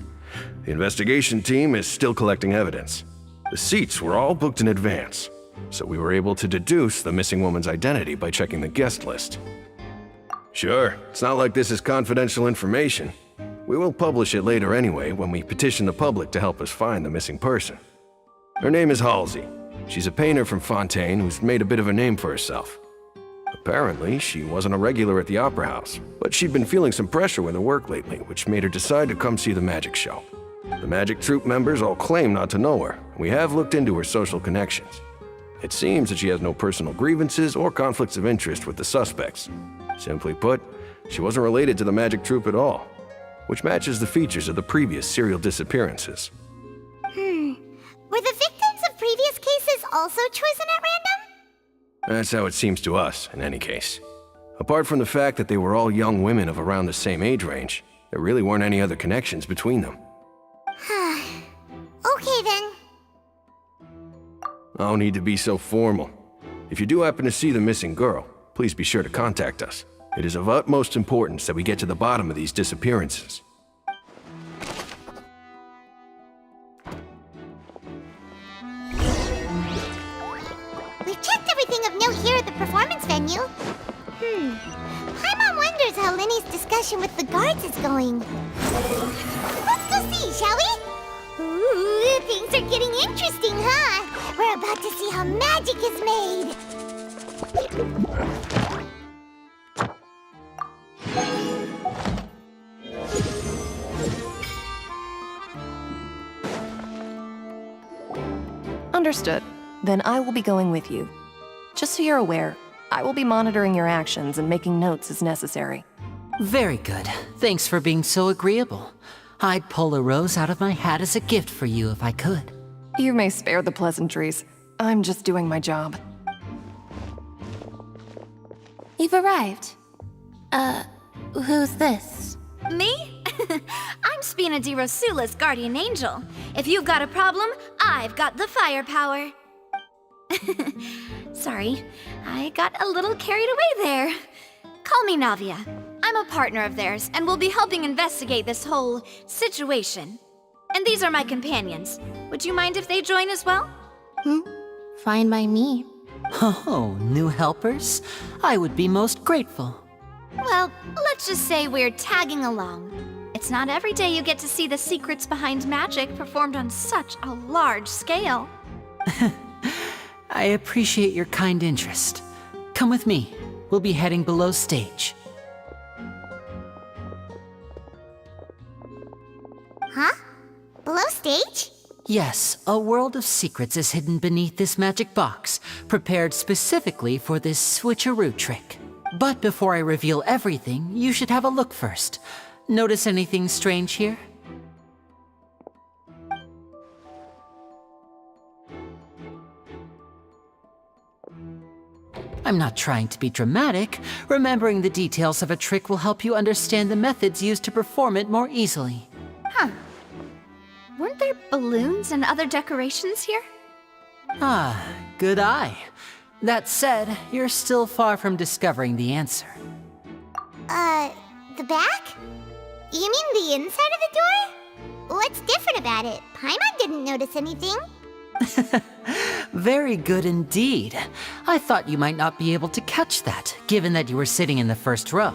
T: The investigation team is still collecting evidence. The seats were all booked in advance, so we were able to deduce the missing woman's identity by checking the guest list. Sure, it's not like this is confidential information. We will publish it later anyway when we petition the public to help us find the missing person. Her name is Halsey. She's a painter from Fontaine who's made a bit of a name for herself. Apparently, she wasn't a regular at the Opera House, but she'd been feeling some pressure with her work lately, which made her decide to come see the magic show. The Magic Troupe members all claim not to know her, and we have looked into her social connections. It seems that she has no personal grievances or conflicts of interest with the suspects. Simply put, she wasn't related to the Magic Troupe at all, which matches the features of the previous serial disappearances.
A: Were the victims of previous cases also chosen at random?
T: That's how it seems to us, in any case. Apart from the fact that they were all young women of around the same age range, there really weren't any other connections between them.
A: Okay then.
T: No need to be so formal. If you do happen to see the missing girl, please be sure to contact us. It is of utmost importance that we get to the bottom of these disappearances.
A: We've checked everything of note here at the performance venue. Paimon wonders how Linny's discussion with the guards is going. Let's go see, shall we? Ooh, things are getting interesting, huh? We're about to see how magic is made.
U: Understood. Then I will be going with you. Just so you're aware, I will be monitoring your actions and making notes as necessary.
F: Very good. Thanks for being so agreeable. I'd pull a rose out of my hat as a gift for you if I could.
U: You may spare the pleasantries. I'm just doing my job.
E: You've arrived. Who's this?
L: Me? I'm Spina di Rosula's guardian angel. If you've got a problem, I've got the firepower. Sorry, I got a little carried away there. Call me Navia. I'm a partner of theirs, and will be helping investigate this whole situation. And these are my companions. Would you mind if they join as well?
E: Fine by me.
F: Oh, new helpers? I would be most grateful.
L: Well, let's just say we're tagging along. It's not every day you get to see the secrets behind magic performed on such a large scale.
F: I appreciate your kind interest. Come with me. We'll be heading below stage.
A: Huh? Below stage?
F: Yes, a world of secrets is hidden beneath this magic box, prepared specifically for this switcheroo trick. But before I reveal everything, you should have a look first. Notice anything strange here? I'm not trying to be dramatic. Remembering the details of a trick will help you understand the methods used to perform it more easily.
D: Huh. Weren't there balloons and other decorations here?
F: Ah, good eye. That said, you're still far from discovering the answer.
A: The back? You mean the inside of the door? What's different about it? Paimon didn't notice anything.
F: Very good indeed. I thought you might not be able to catch that, given that you were sitting in the first row.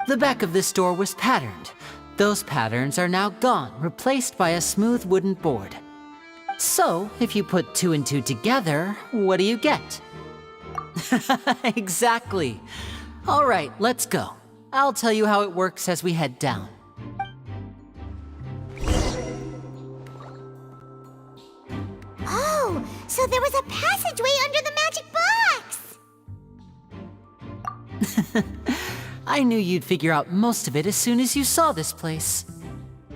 F: The back of this door was patterned. Those patterns are now gone, replaced by a smooth wooden board. So, if you put 2 and 2 together, what do you get? Exactly. All right, let's go. I'll tell you how it works as we head down.
A: Oh, so there was a passageway under the magic box!
F: I knew you'd figure out most of it as soon as you saw this place.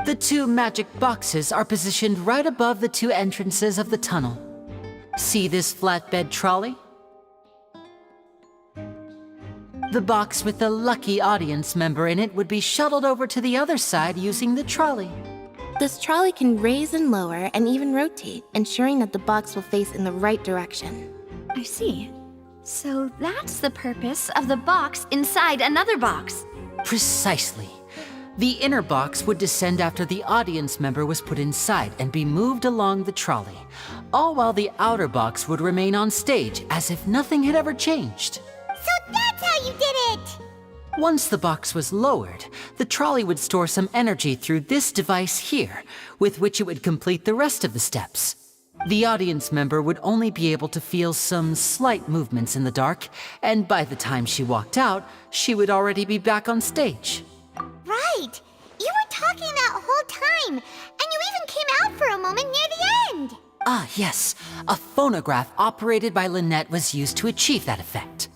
F: The 2 magic boxes are positioned right above the 2 entrances of the tunnel. See this flatbed trolley? The box with the lucky audience member in it would be shuttled over to the other side using the trolley.
E: This trolley can raise and lower and even rotate, ensuring that the box will face in the right direction.
D: I see. So that's the purpose of the box inside another box.
F: Precisely. The inner box would descend after the audience member was put inside and be moved along the trolley, all while the outer box would remain on stage as if nothing had ever changed.
A: So that's how you did it!
F: Once the box was lowered, the trolley would store some energy through this device here, with which it would complete the rest of the steps. The audience member would only be able to feel some slight movements in the dark, and by the time she walked out, she would already be back on stage.
A: Right! You were talking that whole time, and you even came out for a moment near the end!
F: Ah, yes. A phonograph operated by Lynette was used to achieve that effect.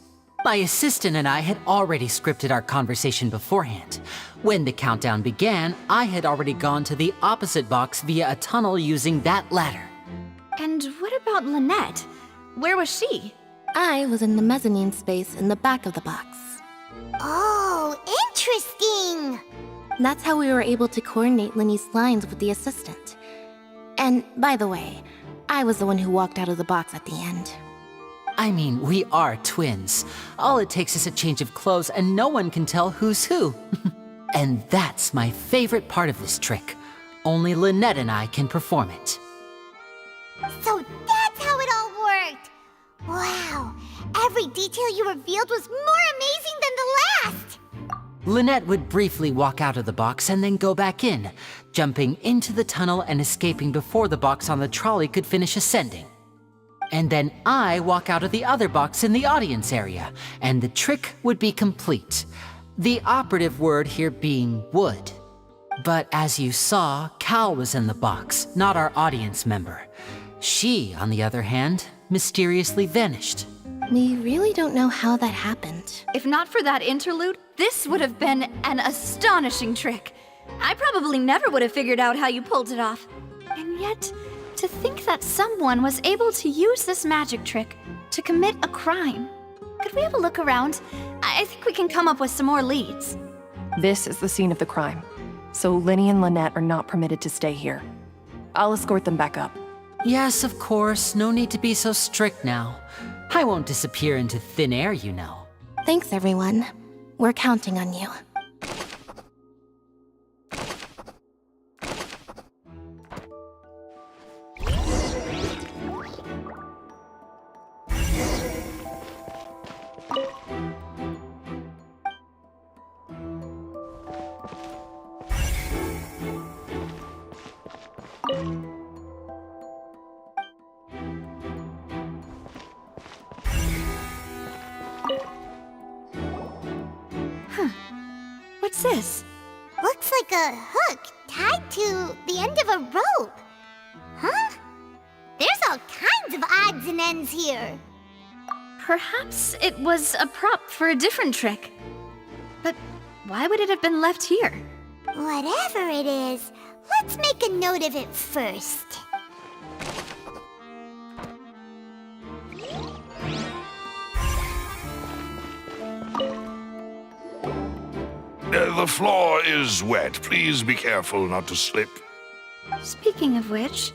F: My assistant and I had already scripted our conversation beforehand. When the countdown began, I had already gone to the opposite box via a tunnel using that ladder.
D: And what about Lynette? Where was she?
E: I was in the mezzanine space in the back of the box.
A: Oh, interesting!
E: That's how we were able to coordinate Linny's lines with the assistant. And by the way, I was the one who walked out of the box at the end.
F: I mean, we are twins. All it takes is a change of clothes and no one can tell who's who. And that's my favorite part of this trick. Only Lynette and I can perform it.
A: So that's how it all worked! Wow, every detail you revealed was more amazing than the last!
F: Lynette would briefly walk out of the box and then go back in, jumping into the tunnel and escaping before the box on the trolley could finish ascending. And then I walk out of the other box in the audience area, and the trick would be complete. The operative word here being would. But as you saw, Cal was in the box, not our audience member. She, on the other hand, mysteriously vanished.
E: We really don't know how that happened.
D: If not for that interlude, this would have been an astonishing trick. I probably never would have figured out how you pulled it off. And yet, to think that someone was able to use this magic trick to commit a crime. Could we have a look around? I think we can come up with some more leads.
U: This is the scene of the crime, so Linny and Lynette are not permitted to stay here. I'll escort them back up.
F: Yes, of course. No need to be so strict now. I won't disappear into thin air, you know.
E: Thanks, everyone. We're counting on you.
D: What's this?
A: Looks like a hook tied to the end of a rope. Huh? odds and ends here.
D: Perhaps it was a prop for a different trick. But why would it have been left here?
A: Whatever it is, let's make a note of it first.
P: The floor is wet. Please be careful not to slip.
D: Speaking of which,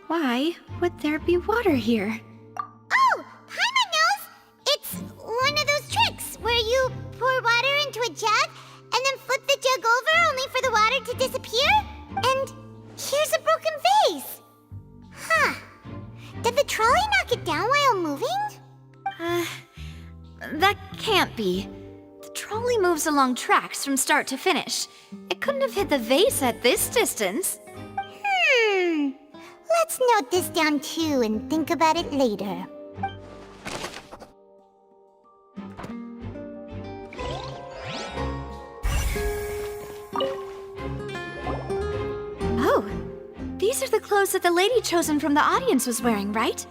D: why would there be water here?
A: Oh, Paimon knows! It's one of those tricks where you pour water into a jug and then flip the jug over only for the water to disappear? And here's a broken vase! Huh. Did the trolley knock it down while moving?
D: That can't be. The trolley moves along tracks from start to finish. It couldn't have hit the vase at this distance.
A: Let's note this down too and think about it later.
D: Oh, these are the clothes that the lady chosen from the audience was wearing, right?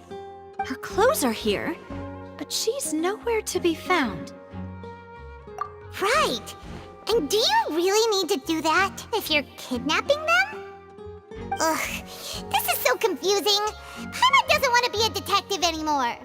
D: Her clothes are here, but she's nowhere to be found.
A: Right! And do you really need to do that if you're kidnapping them? Ugh, this is so confusing. Paimon doesn't want to be a detective anymore.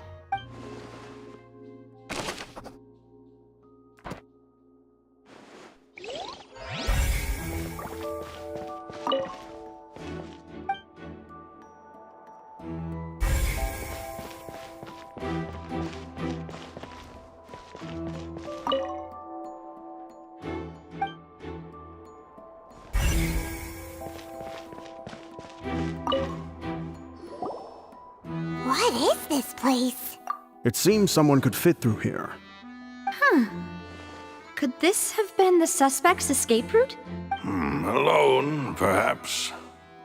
A: What is this place?
O: It seems someone could fit through here.
D: Huh. Could this have been the suspect's escape route?
P: Alone, perhaps.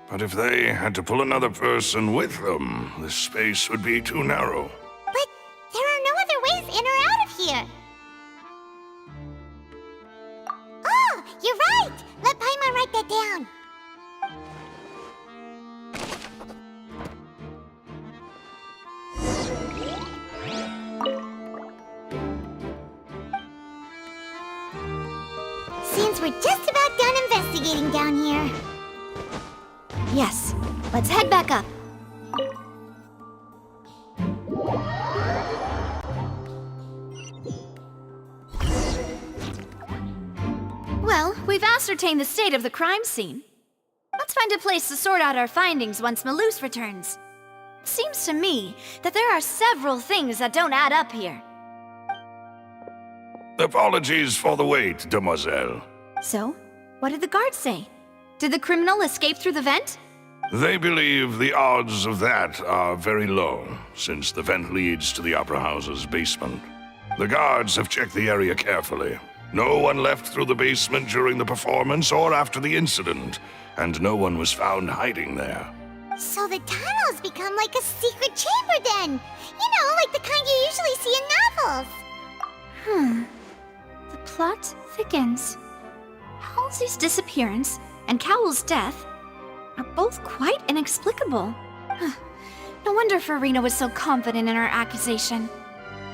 P: But if they had to pull another person with them, this space would be too narrow.
A: But there are no other ways in or out of here. Oh, you're right! Let Paimon write that down. Seems we're just about done investigating down here.
D: Yes, let's head back up. Well, we've ascertained the state of the crime scene. Let's find a place to sort out our findings once Malus returns. It seems to me that there are several things that don't add up here.
P: Apologies for the wait, demoiselle.
D: So, what did the guards say? Did the criminal escape through the vent?
P: They believe the odds of that are very low, since the vent leads to the Opera House's basement. The guards have checked the area carefully. No one left through the basement during the performance or after the incident, and no one was found hiding there.
A: So the tunnels become like a secret chamber then! You know, like the kind you usually see in novels!
D: The plot thickens. Halsey's disappearance and Cowell's death are both quite inexplicable. No wonder Farina was so confident in her accusation.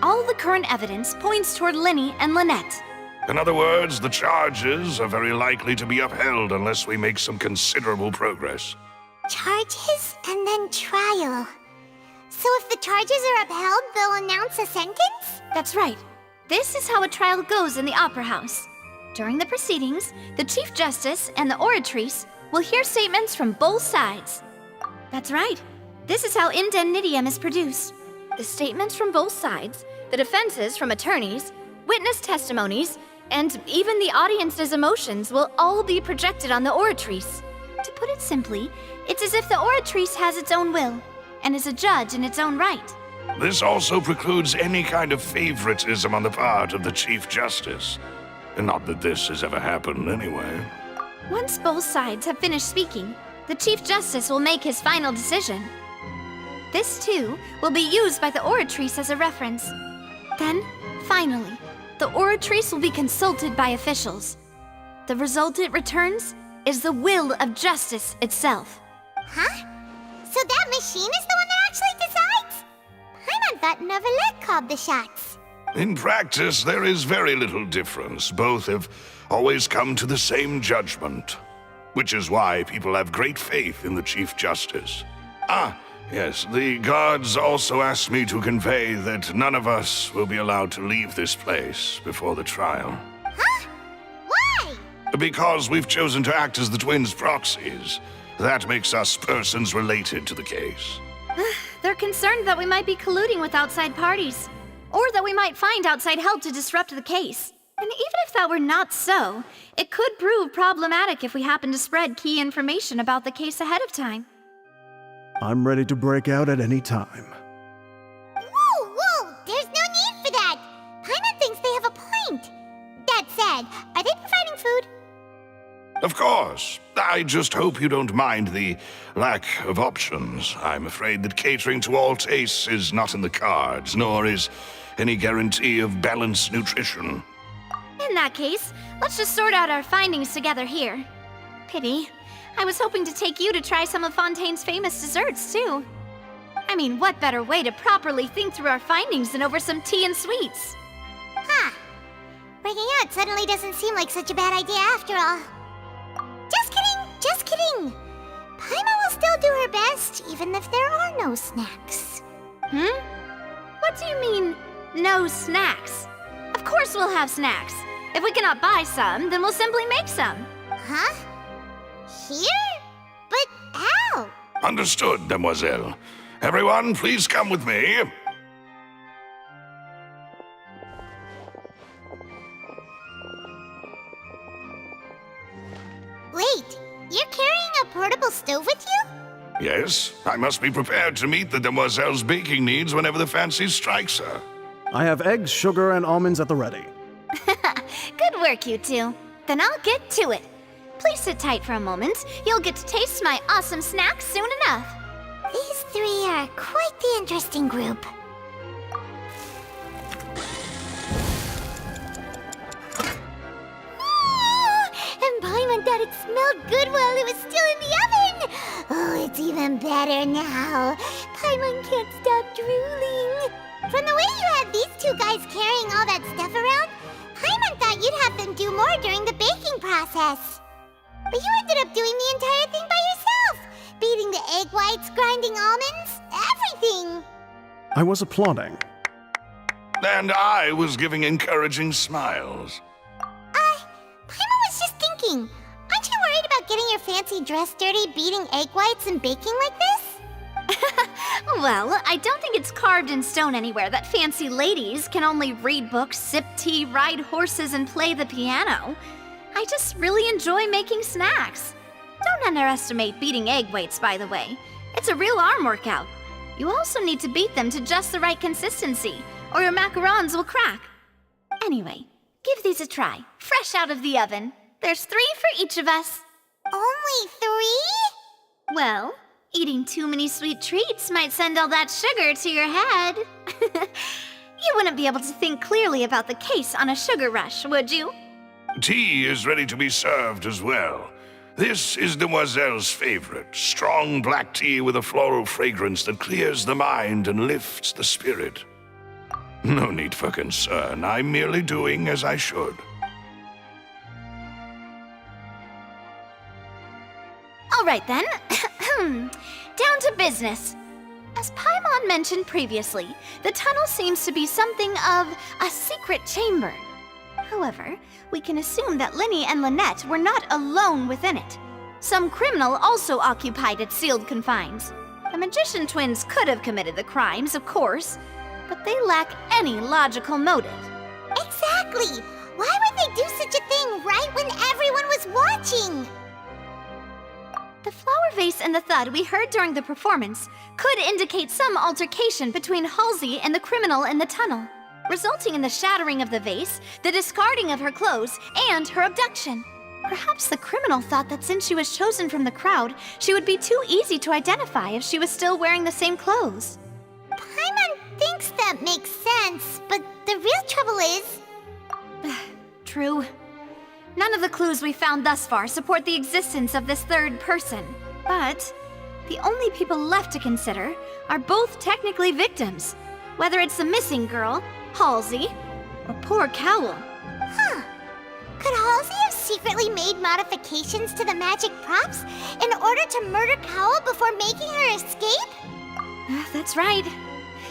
D: All the current evidence points toward Linny and Lynette.
P: In other words, the charges are very likely to be upheld unless we make some considerable progress.
A: Charges and then trial. So if the charges are upheld, they'll announce a sentence?
D: That's right. This is how a trial goes in the Opera House. During the proceedings, the Chief Justice and the Oratrice will hear statements from both sides. That's right. This is how indemnitium is produced. The statements from both sides, the defenses from attorneys, witness testimonies, and even the audience's emotions will all be projected on the Oratrice. To put it simply, it's as if the Oratrice has its own will and is a judge in its own right.
P: This also precludes any kind of favoritism on the part of the Chief Justice. And not that this has ever happened anyway.
D: Once both sides have finished speaking, the Chief Justice will make his final decision. This, too, will be used by the Oratrice as a reference. Then, finally, the Oratrice will be consulted by officials. The result it returns is the will of justice itself.
A: Huh? So that machine is the one that actually decides? thought Novelette called the shots.
P: In practice, there is very little difference. Both have always come to the same judgment, which is why people have great faith in the Chief Justice. Ah, yes, the guards also asked me to convey that none of us will be allowed to leave this place before the trial.
A: Huh? Why?
P: Because we've chosen to act as the twins' proxies. That makes us persons related to the case.
D: They're concerned that we might be colluding with outside parties, or that we might find outside help to disrupt the case. And even if that were not so, it could prove problematic if we happen to spread key information about the case ahead of time.
O: I'm ready to break out at any time.
A: Whoa! There's no need for that! Paimon thinks they have a point. That said, are they providing food?
P: Of course. I just hope you don't mind the lack of options. I'm afraid that catering to all tastes is not in the cards, nor is any guarantee of balanced nutrition.
D: In that case, let's just sort out our findings together here. Pity. I was hoping to take you to try some of Fontaine's famous desserts, too. I mean, what better way to properly think through our findings than over some tea and sweets?
A: Huh. Breaking out suddenly doesn't seem like such a bad idea after all. Just kidding! Paimon will still do her best, even if there are no snacks.
D: What do you mean, no snacks? Of course we'll have snacks. If we cannot buy some, then we'll simply make some.
A: Huh? Here? But how?
P: Understood, Demoiselle. Everyone, please come with me.
A: Wait, you're carrying a portable stove with you?
P: Yes, I must be prepared to meet the Demoiselle's baking needs whenever the fancy strikes her.
O: I have eggs, sugar, and almonds at the ready.
D: Good work, you two. Then I'll get to it. Please sit tight for a moment. You'll get to taste my awesome snacks soon enough.
A: These three are quite the interesting group. And Paimon thought it smelled good while it was still in the oven! Oh, it's even better now. Paimon can't stop drooling. From the way you had these two guys carrying all that stuff around, Paimon thought you'd have them do more during the baking process. But you ended up doing the entire thing by yourself! Beating the egg whites, grinding almonds, everything!
O: I was applauding.
P: And I was giving encouraging smiles.
A: Paimon was just thinking, aren't you worried about getting your fancy dress dirty beating egg whites and baking like this?
D: Well, I don't think it's carved in stone anywhere that fancy ladies can only read books, sip tea, ride horses, and play the piano. I just really enjoy making snacks. Don't underestimate beating egg whites, by the way. It's a real arm workout. You also need to beat them to just the right consistency, or your macarons will crack. Anyway, give these a try, fresh out of the oven. There's 3 for each of us.
A: Only 3?
D: Well, eating too many sweet treats might send all that sugar to your head. You wouldn't be able to think clearly about the case on a sugar rush, would you?
P: Tea is ready to be served as well. This is Demoiselle's favorite, strong black tea with a floral fragrance that clears the mind and lifts the spirit. No need for concern, I'm merely doing as I should.
D: All right then, down to business. As Paimon mentioned previously, the tunnel seems to be something of a secret chamber. However, we can assume that Linny and Lynette were not alone within it. Some criminal also occupied its sealed confines. The magician twins could have committed the crimes, of course, but they lack any logical motive.
A: Exactly! Why would they do such a thing right when everyone was watching?
D: The flower vase and the thud we heard during the performance could indicate some altercation between Halsey and the criminal in the tunnel, resulting in the shattering of the vase, the discarding of her clothes, and her abduction. Perhaps the criminal thought that since she was chosen from the crowd, she would be too easy to identify if she was still wearing the same clothes.
A: Paimon thinks that makes sense, but the real trouble is...
D: True. None of the clues we found thus far support the existence of this third person. But the only people left to consider are both technically victims. Whether it's the missing girl, Halsey, or poor Cowl.
A: Huh. Could Halsey have secretly made modifications to the magic props in order to murder Cowl before making her escape?
D: That's right.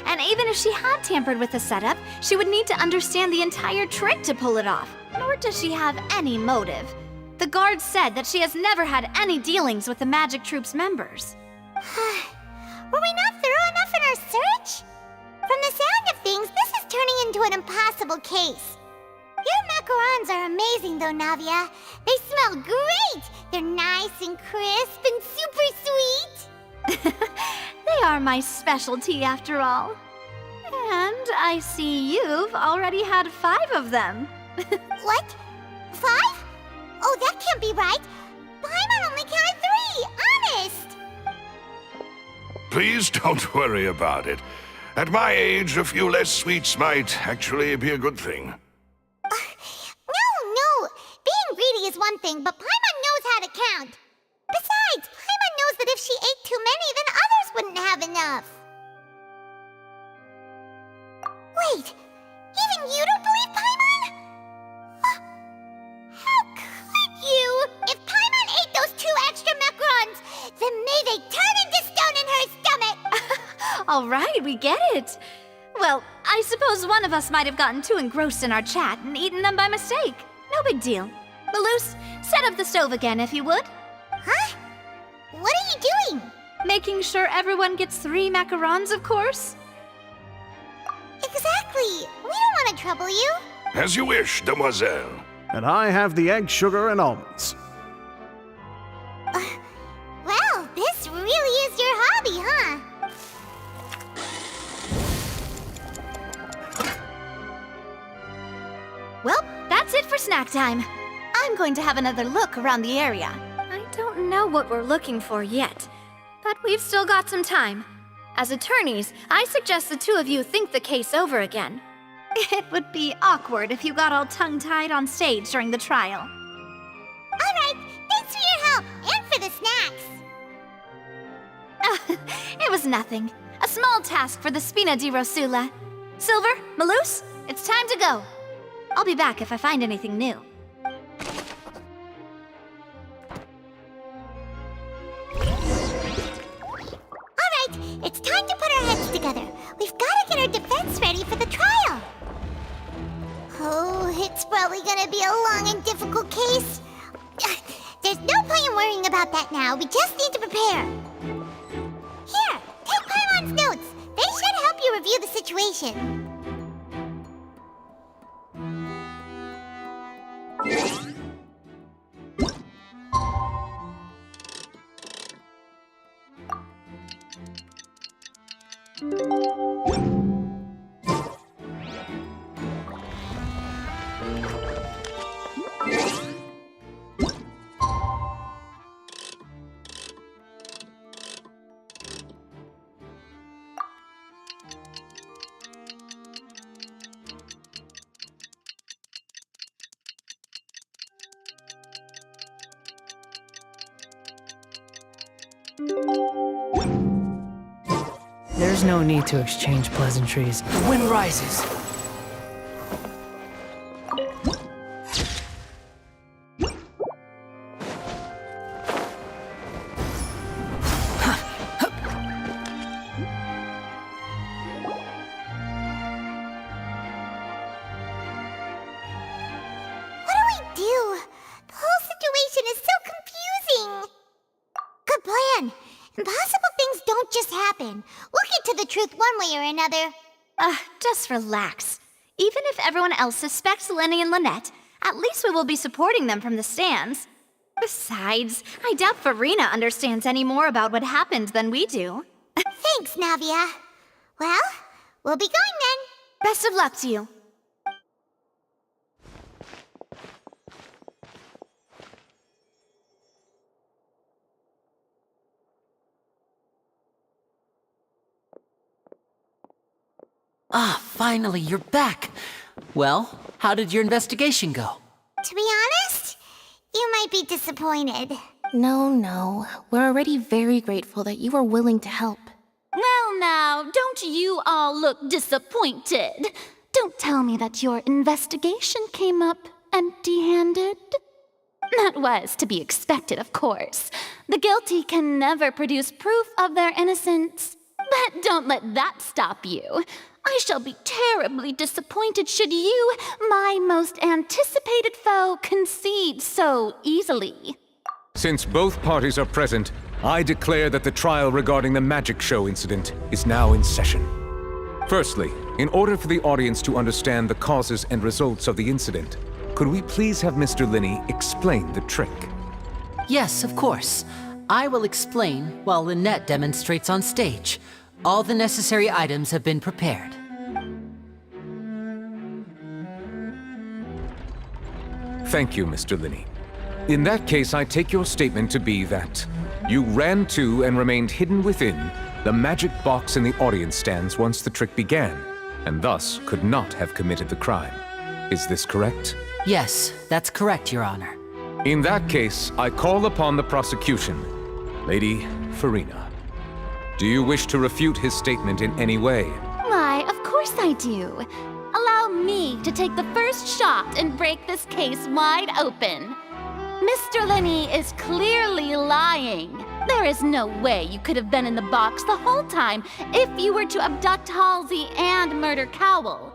D: And even if she had tampered with the setup, she would need to understand the entire trick to pull it off. Nor does she have any motive. The guards said that she has never had any dealings with the Magic Troop's members.
A: Were we not thorough enough in our search? From the sound of things, this is turning into an impossible case. Your macarons are amazing though, Navia. They smell great! They're nice and crisp and super sweet!
D: They are my specialty after all. And I see you've already had 5 of them.
A: What? 5? Oh, that can't be right. Paimon only counted 3, honest!
P: Please don't worry about it. At my age, a few less sweets might actually be a good thing.
A: No. Being greedy is one thing, but Paimon knows how to count. Besides, Paimon knows that if she ate too many, then others wouldn't have enough. Wait, even you don't believe Paimon? How could you? If Paimon ate those 2 extra macarons, then may they turn into stone in her stomach!
D: All right, we get it. Well, I suppose one of us might have gotten too engrossed in our chat and eaten them by mistake. No big deal. Maloose, set up the stove again if you would.
A: Huh? What are you doing?
D: Making sure everyone gets 3 macarons, of course.
A: Exactly. We don't want to trouble you.
P: As you wish, demoiselle.
O: And I have the egg, sugar, and almonds.
A: Well, this really is your hobby, huh?
D: Well, that's it for snack time. I'm going to have another look around the area. I don't know what we're looking for yet, but we've still got some time. As attorneys, I suggest the 2 of you think the case over again. It would be awkward if you got all tongue-tied on stage during the trial.
A: All right, thanks for your help and for the snacks.
D: It was nothing. A small task for the Spina di Rosula. Silver, Maloose, it's time to go. I'll be back if I find anything new.
A: All right, it's time to put our heads together. We've got to get our defense ready for the trial. Oh, it's probably gonna be a long and difficult case. There's no point in worrying about that now. We just need to prepare. Here, take Paimon's notes. They should help you review the situation.
G: There's no need to exchange pleasantries.
B: The wind rises.
D: Just relax. Even if everyone else suspects Lenny and Lynette, at least we will be supporting them from the stands. Besides, I doubt Farina understands any more about what happened than we do.
A: Thanks, Navia. Well, we'll be going then.
D: Best of luck to you.
F: Ah, finally, you're back. Well, how did your investigation go?
A: To be honest, you might be disappointed.
E: No. We're already very grateful that you were willing to help.
D: Well,
L: now, don't you all look disappointed? Don't tell me that your investigation came up empty-handed. That was to be expected, of course. The guilty can never produce proof of their innocence. But don't let that stop you. I shall be terribly disappointed should you, my most anticipated foe, concede so easily.
H: Since both parties are present, I declare that the trial regarding the magic show incident is now in session. Firstly, in order for the audience to understand the causes and results of the incident, could we please have Mr. Linney explain the trick?
F: Yes, of course. I will explain while Lynette demonstrates on stage. All the necessary items have been prepared.
H: Thank you, Mr. Linney. In that case, I take your statement to be that you ran to and remained hidden within the magic box in the audience stands once the trick began, and thus could not have committed the crime. Is this correct?
F: Yes, that's correct, Your Honor.
H: In that case, I call upon the prosecution. Lady Farina, do you wish to refute his statement in any way?
L: Why, of course I do. Allow me to take the first shot and break this case wide open. Mr. Linney is clearly lying. There is no way you could have been in the box the whole time if you were to abduct Halsey and murder Cowell.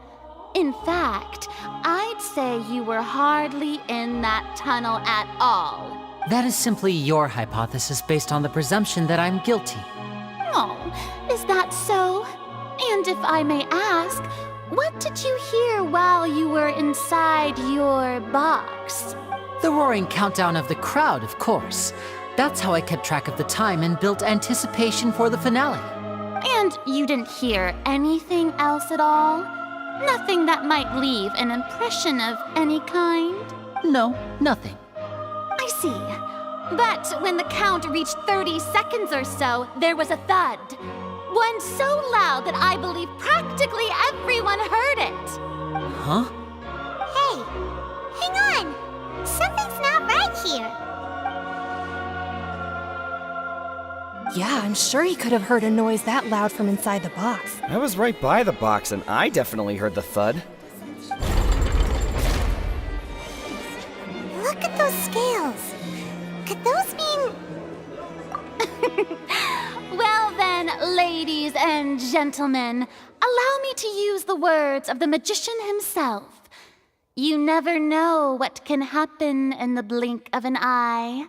L: In fact, I'd say you were hardly in that tunnel at all.
F: That is simply your hypothesis based on the presumption that I'm guilty.
L: Oh, is that so? And if I may ask, what did you hear while you were inside your box?
F: The roaring countdown of the crowd, of course. That's how I kept track of the time and built anticipation for the finale.
L: And you didn't hear anything else at all? Nothing that might leave an impression of any kind?
F: No, nothing.
L: I see. But when the count reached 30 seconds or so, there was a thud. One so loud that I believe practically everyone heard it.
F: Huh?
A: Hey, hang on. Something's not right here.
U: Yeah, I'm sure he could have heard a noise that loud from inside the box.
N: I was right by the box, and I definitely heard the thud.
A: Look at those scales. Could those mean...
L: Well then, ladies and gentlemen, allow me to use the words of the magician himself. You never know what can happen in the blink of an eye.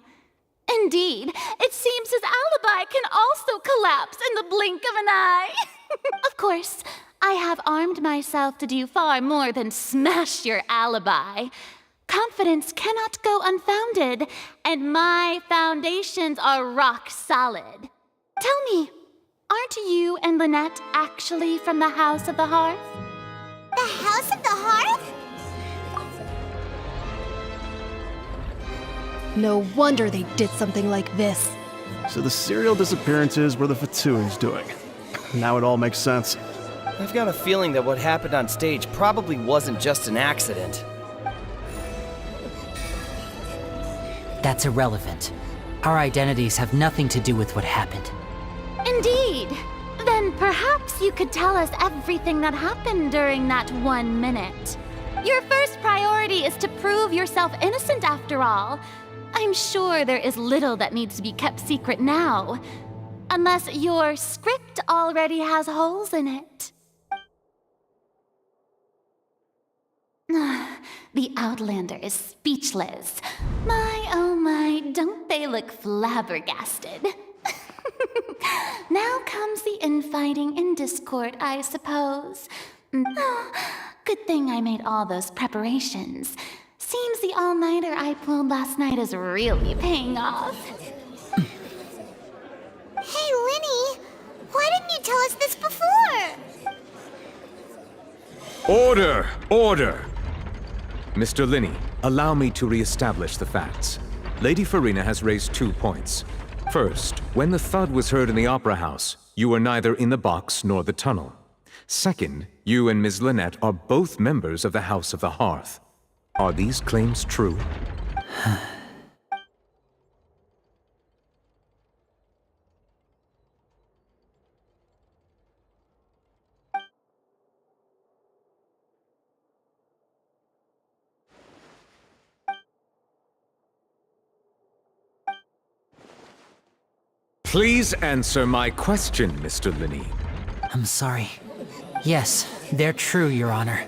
L: Indeed, it seems his alibi can also collapse in the blink of an eye. Of course, I have armed myself to do far more than smash your alibi. Confidence cannot go unfounded, and my foundations are rock solid. Tell me, aren't you and Lynette actually from the House of the Hearth?
A: The House of the Hearth?
U: No wonder they did something like this.
O: So the serial disappearances were the Fatoui's doing. Now it all makes sense.
N: I've got a feeling that what happened on stage probably wasn't just an accident.
F: That's irrelevant. Our identities have nothing to do with what happened.
L: Indeed. Then perhaps you could tell us everything that happened during that 1 minute. Your first priority is to prove yourself innocent after all. I'm sure there is little that needs to be kept secret now. Unless your script already has holes in it. The Outlander is speechless. My, oh my, don't they look flabbergasted? Now comes the infighting and discord, I suppose. Good thing I made all those preparations. Seems the all-nighter I pulled last night is really paying off.
A: Hey, Linny, why didn't you tell us this before?
H: Order! Order! Mr. Linney, allow me to re-establish the facts. Lady Farina has raised 2 points. First, when the thud was heard in the Opera House, you were neither in the box nor the tunnel. Second, you and Ms. Lynette are both members of the House of the Hearth. Are these claims true? Please answer my question, Mr. Linney.
F: I'm sorry. Yes, they're true, Your Honor.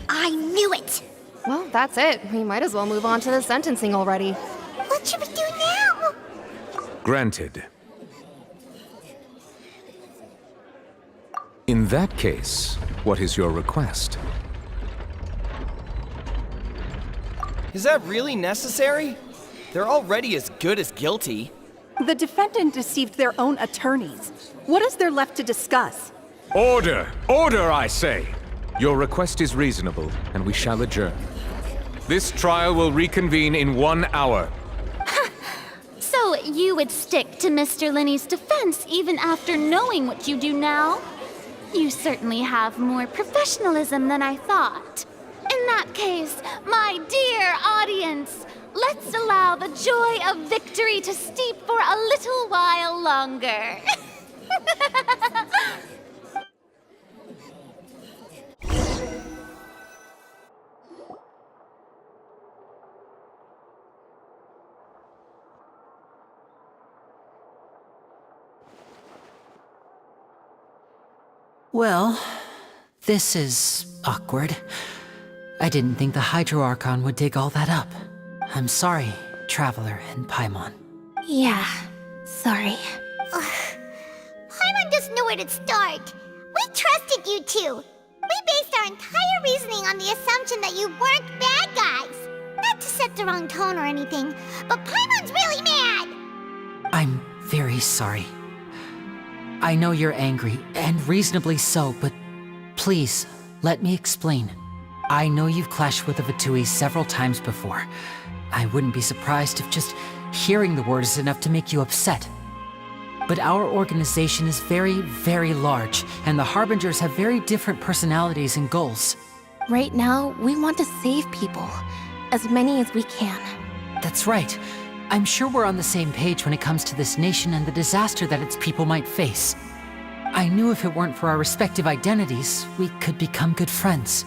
A: I knew it!
C: Well, that's it. We might as well move on to the sentencing already.
A: What should we do now?
H: Granted. In that case, what is your request?
N: Is that really necessary? They're already as good as guilty.
V: The defendant deceived their own attorneys. What is there left to discuss?
H: Order! Order, I say! Your request is reasonable, and we shall adjourn. This trial will reconvene in 1 hour.
L: So you would stick to Mr. Linney's defense even after knowing what you do now? You certainly have more professionalism than I thought. In that case, my dear audience, let's allow the joy of victory to steep for a little while longer.
F: Well, this is awkward. I didn't think the Hydro Archon would dig all that up. I'm sorry, Traveler and Paimon.
E: Yeah, sorry.
A: Paimon doesn't know where to start. We trusted you two. We based our entire reasoning on the assumption that you weren't bad guys. Not to set the wrong tone or anything, but Paimon's really mad!
F: I'm very sorry. I know you're angry, and reasonably so, but please, let me explain. I know you've clashed with the Fatui several times before. I wouldn't be surprised if just hearing the word is enough to make you upset. But our organization is very, very large, and the Harbingers have very different personalities and goals.
E: Right now, we want to save people. As many as we can.
F: That's right. I'm sure we're on the same page when it comes to this nation and the disaster that its people might face. I knew if it weren't for our respective identities, we could become good friends.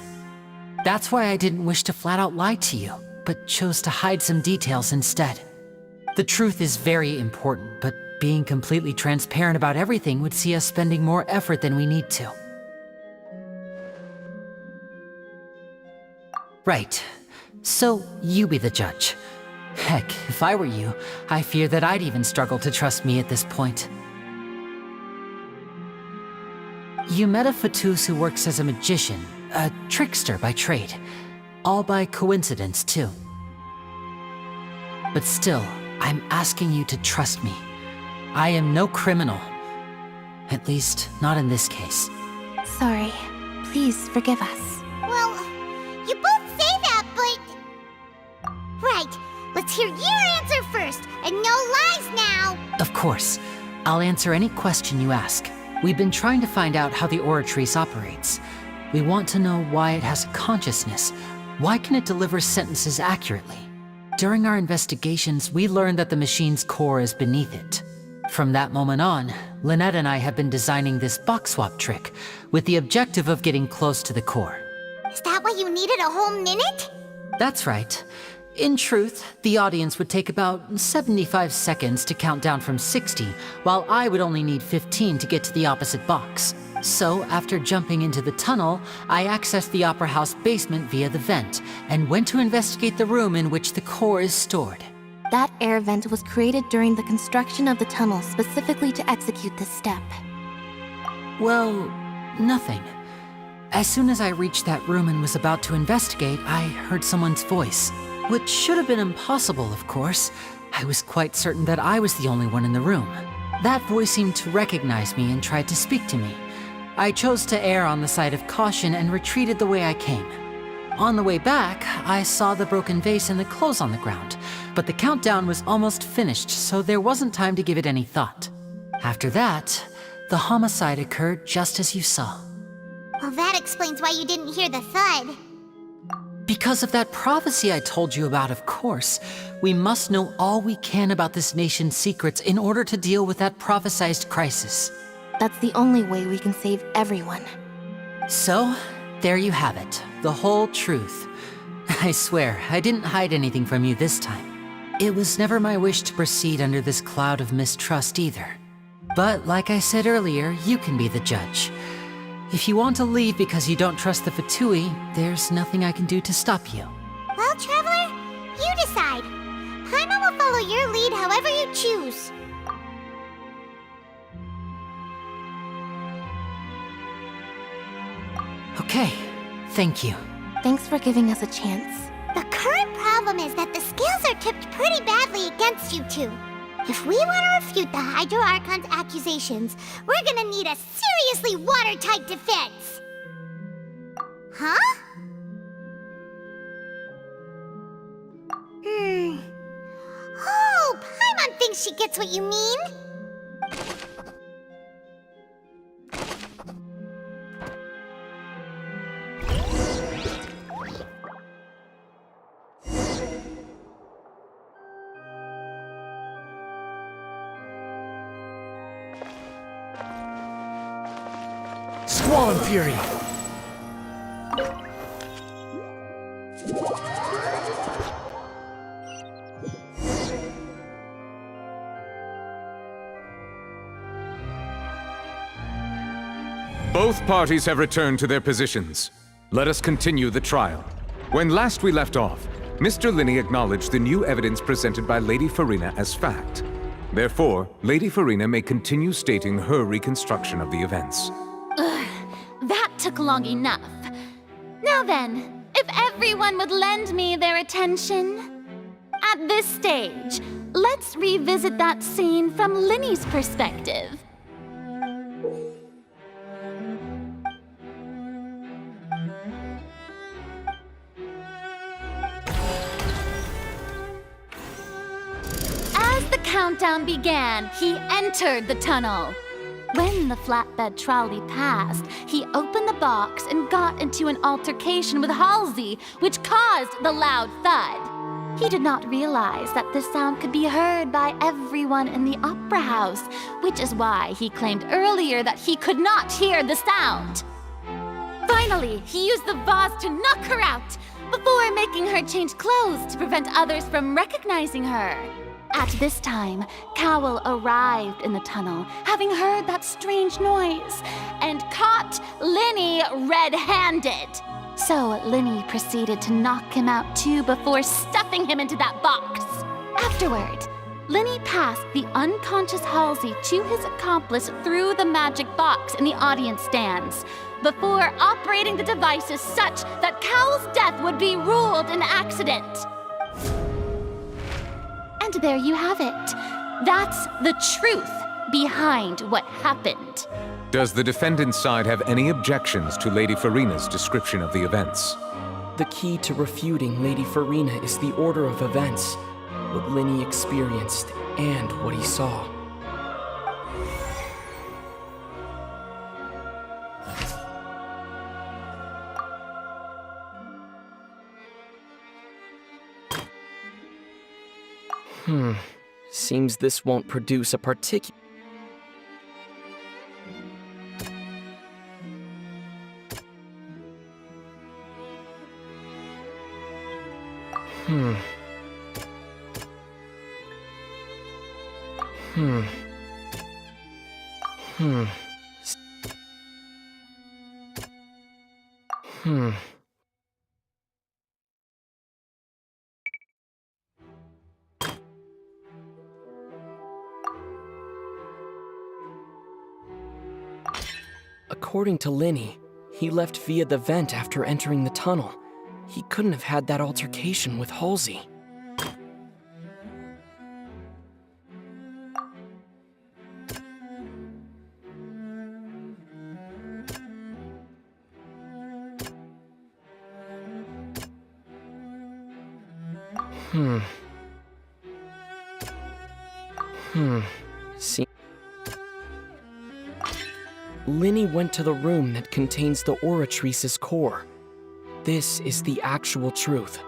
F: That's why I didn't wish to flat out lie to you, but chose to hide some details instead. The truth is very important, but being completely transparent about everything would see us spending more effort than we need to. Right. So, you be the judge. Heck, if I were you, I fear that I'd even struggle to trust me at this point. You met a Fatus who works as a magician, a trickster by trade. All by coincidence, too. But still, I'm asking you to trust me. I am no criminal. At least, not in this case.
E: Sorry. Please forgive us.
A: Well, you both say that, but... Right. Let's hear your answer first, and no lies now!
F: Of course. I'll answer any question you ask. We've been trying to find out how the Oratrice operates. We want to know why it has a consciousness. Why can it deliver sentences accurately? During our investigations, we learned that the machine's core is beneath it. From that moment on, Lynette and I have been designing this box swap trick, with the objective of getting close to the core.
A: Is that why you needed a whole minute?
F: That's right. In truth, the audience would take about 75 seconds to count down from 60, while I would only need 15 to get to the opposite box. So, after jumping into the tunnel, I accessed the Opera House basement via the vent, and went to investigate the room in which the core is stored.
E: That air vent was created during the construction of the tunnel specifically to execute this step.
F: Well, nothing. As soon as I reached that room and was about to investigate, I heard someone's voice. Which should have been impossible, of course. I was quite certain that I was the only one in the room. That voice seemed to recognize me and tried to speak to me. I chose to err on the side of caution and retreated the way I came. On the way back, I saw the broken vase and the clothes on the ground, but the countdown was almost finished, so there wasn't time to give it any thought. After that, the homicide occurred just as you saw.
A: Well, that explains why you didn't hear the thud.
F: Because of that prophecy I told you about, of course. We must know all we can about this nation's secrets in order to deal with that prophesized crisis.
E: That's the only way we can save everyone.
F: So, there you have it. The whole truth. I swear, I didn't hide anything from you this time. It was never my wish to proceed under this cloud of mistrust either. But like I said earlier, you can be the judge. If you want to leave because you don't trust the Fatui, there's nothing I can do to stop you.
A: Well, Traveler, you decide. Paimon will follow your lead however you choose.
F: Okay, thank you.
E: Thanks for giving us a chance.
A: The current problem is that the scales are tipped pretty badly against you two. If we want to refute the Hydro Archon's accusations, we're gonna need a seriously watertight defense. Huh? Oh, Paimon thinks she gets what you mean.
B: Squall and Fury!
H: Both parties have returned to their positions. Let us continue the trial. When last we left off, Mr. Linney acknowledged the new evidence presented by Lady Farina as fact. Therefore, Lady Farina may continue stating her reconstruction of the events.
L: That took long enough. Now then, if everyone would lend me their attention. At this stage, let's revisit that scene from Linney's perspective. As the countdown began, he entered the tunnel. When the flatbed trolley passed, he opened the box and got into an altercation with Halsey, which caused the loud thud. He did not realize that this sound could be heard by everyone in the opera house, which is why he claimed earlier that he could not hear the sound. Finally, he used the vase to knock her out, before making her change clothes to prevent others from recognizing her. At this time, Cowell arrived in the tunnel, having heard that strange noise, and caught Linney red-handed. So Linney proceeded to knock him out too before stuffing him into that box. Afterward, Linney passed the unconscious Halsey to his accomplice through the magic box in the audience stands, before operating the devices such that Cowell's death would be ruled an accident. And there you have it. That's the truth behind what happened.
H: Does the defendant's side have any objections to Lady Farina's description of the events?
B: The key to refuting Lady Farina is the order of events, what Linney experienced and what he saw. Seems this won't produce a particular... According to Linney, he left via the vent after entering the tunnel. He couldn't have had that altercation with Halsey. See. Linney went to the room that contains the Oratrice's core. This is the actual truth.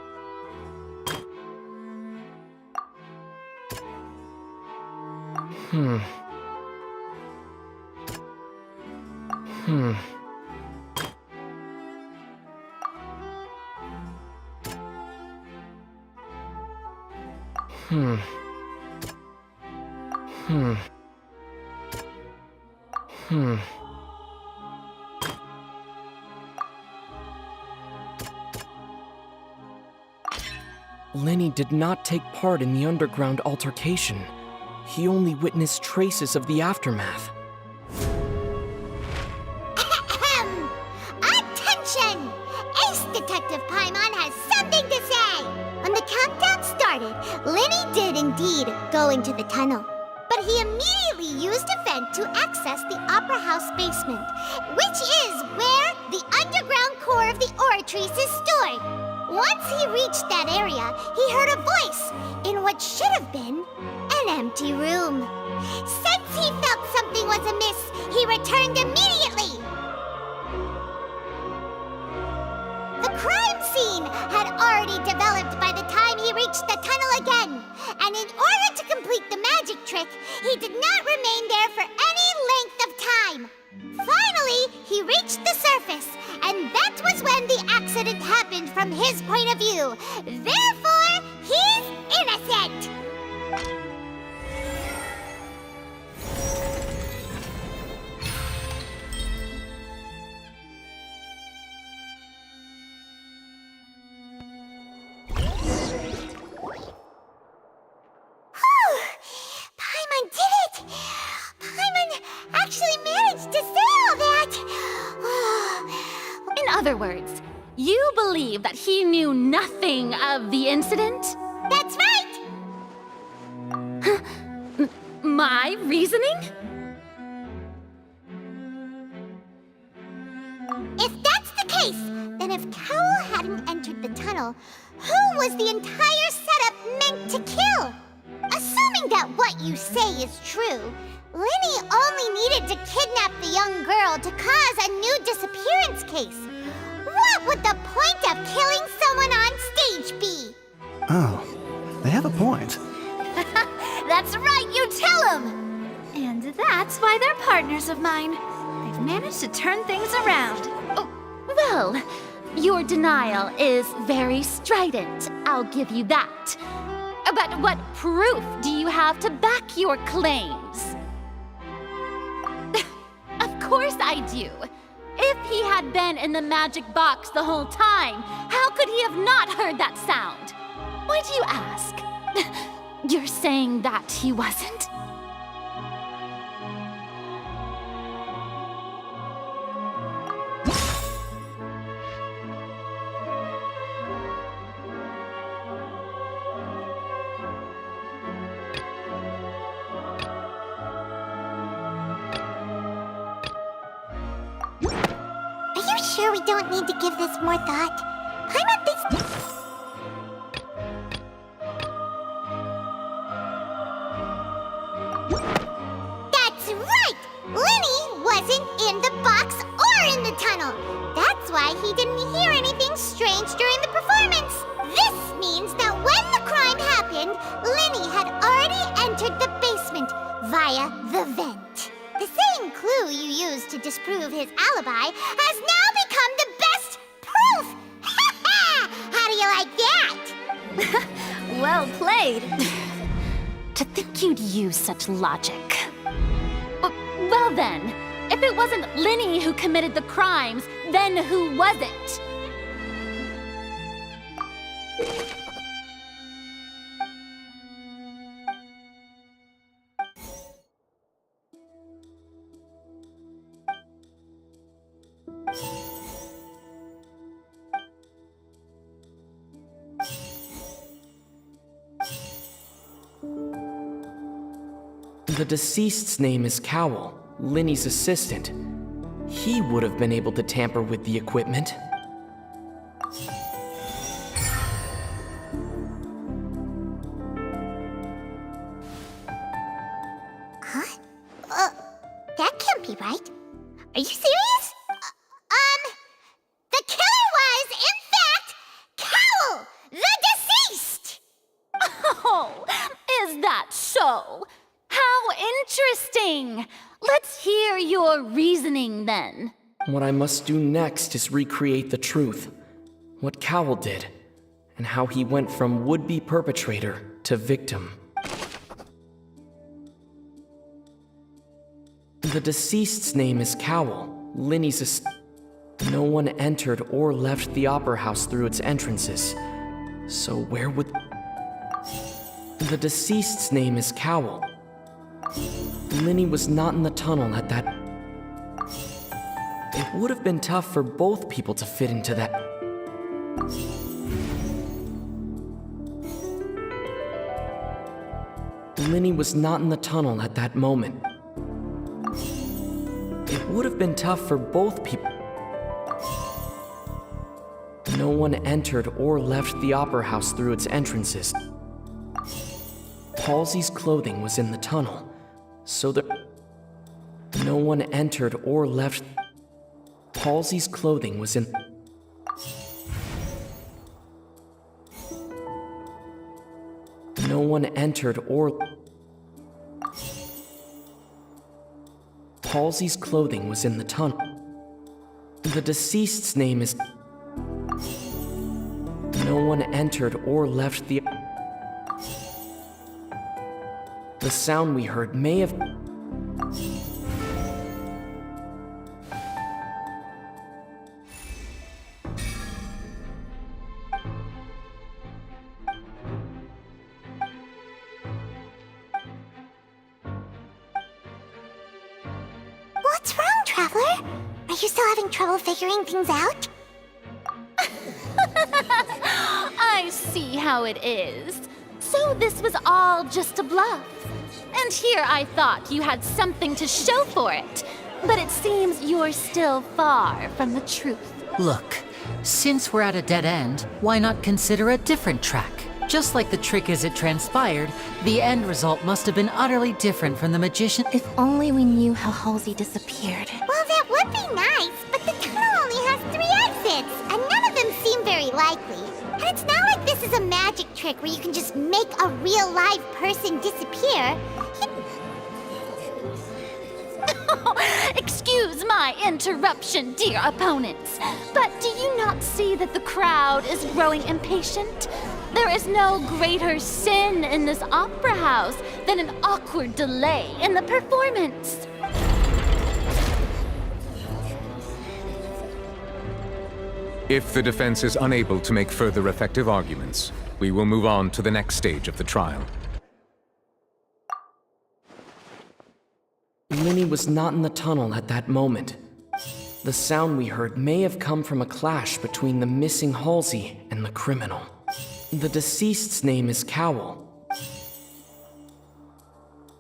B: Lenny did not take part in the underground altercation. He only witnessed traces of the aftermath.
A: Attention! Ace Detective Paimon has something to say! When the countdown started, Lenny did indeed go into the tunnel. But he immediately used a vent to access the Opera House basement, which is where the underground core of the Oratrice is stored. Once he reached that area, he heard a voice in what should have been an empty room. Since he felt something was amiss, he returned immediately. The crime scene had already developed by the time he reached the tunnel again, and in order to complete the magic trick, he did not remain there for any length of time. Finally, he reached the surface, and that was when the accident happened from his point of view. Therefore, he's innocent! Paimon did it! Paimon actually managed to say all that!
L: In other words, you believe that he knew nothing of the incident?
A: That's right!
L: My reasoning?
A: If that's the case, then if Cowell hadn't entered the tunnel, who was the entire setup meant to kill? Assuming that what you say is true, Lenny only needed to kidnap the young girl to cause a new disappearance case. What would the point of killing someone on stage be?
O: Oh, they have a point.
D: That's right, you tell him! And that's why they're partners of mine. They've managed to turn things around. Oh, well, your denial is very strident, I'll give you that. But what proof do you have to back your claims? Of course I do. If he had been in the magic box the whole time, how could he have not heard that sound? Why do you ask? You're saying that he wasn't?
A: Are you sure we don't need to give this more thought? Paimon thinks... That's right! Lenny wasn't in the box or in the tunnel. That's why he didn't hear anything strange during the performance. This means that when the crime happened, Lenny had already entered the basement via the vent. The same clue you used to disprove his alibi has now become the best proof! Ha ha! How do you like that?
D: Well played. To think you'd use such logic. Well then, if it wasn't Lenny who committed the crimes, then who was it?
B: The deceased's name is Cowell, Lenny's assistant. He would have been able to tamper with the equipment.
A: Huh? That can't be right. Are you serious? The killer was, in fact, Cowell, the deceased!
D: Oh, is that so? How interesting! Let's hear your reasoning then.
B: What I must do next is recreate the truth. What Cowell did, and how he went from would-be perpetrator to victim. The deceased's name is Cowell. Linny's No one entered or left the Opera House through its entrances. So where would... The deceased's name is Cowell. Linny was not in the tunnel at that... It would have been tough for both people to fit into that... Linny was not in the tunnel at that moment. It would have been tough for both people... No one entered or left the Opera House through its entrances. Halsey's clothing was in the tunnel, so no one entered or left... Halsey's clothing was in... No one entered or... Halsey's clothing was in the tunnel. The deceased's name is... No one entered or left the... The sound we heard may have...
A: What's wrong, Traveler? Are you still having trouble figuring things out?
L: I see how it is. So this was all just a bluff. And here I thought you had something to show for it. But it seems you're still far from the truth.
F: Look, since we're at a dead end, why not consider a different track? Just like the trick as it transpired, the end result must have been utterly different from the magician.
E: If only we knew how Halsey disappeared.
A: Well, that would be nice, but the tunnel only has 3 exits, and none of them seem very likely. And it's not like this is a magic trick where you can just make a real live person disappear.
L: Excuse my interruption, dear opponents, but do you not see that the crowd is growing impatient? There is no greater sin in this opera house than an awkward delay in the performance.
H: If the defense is unable to make further effective arguments, we will move on to the next stage of the trial.
B: Linny was not in the tunnel at that moment. The sound we heard may have come from a clash between the missing Halsey and the criminal. The deceased's name is Cowell.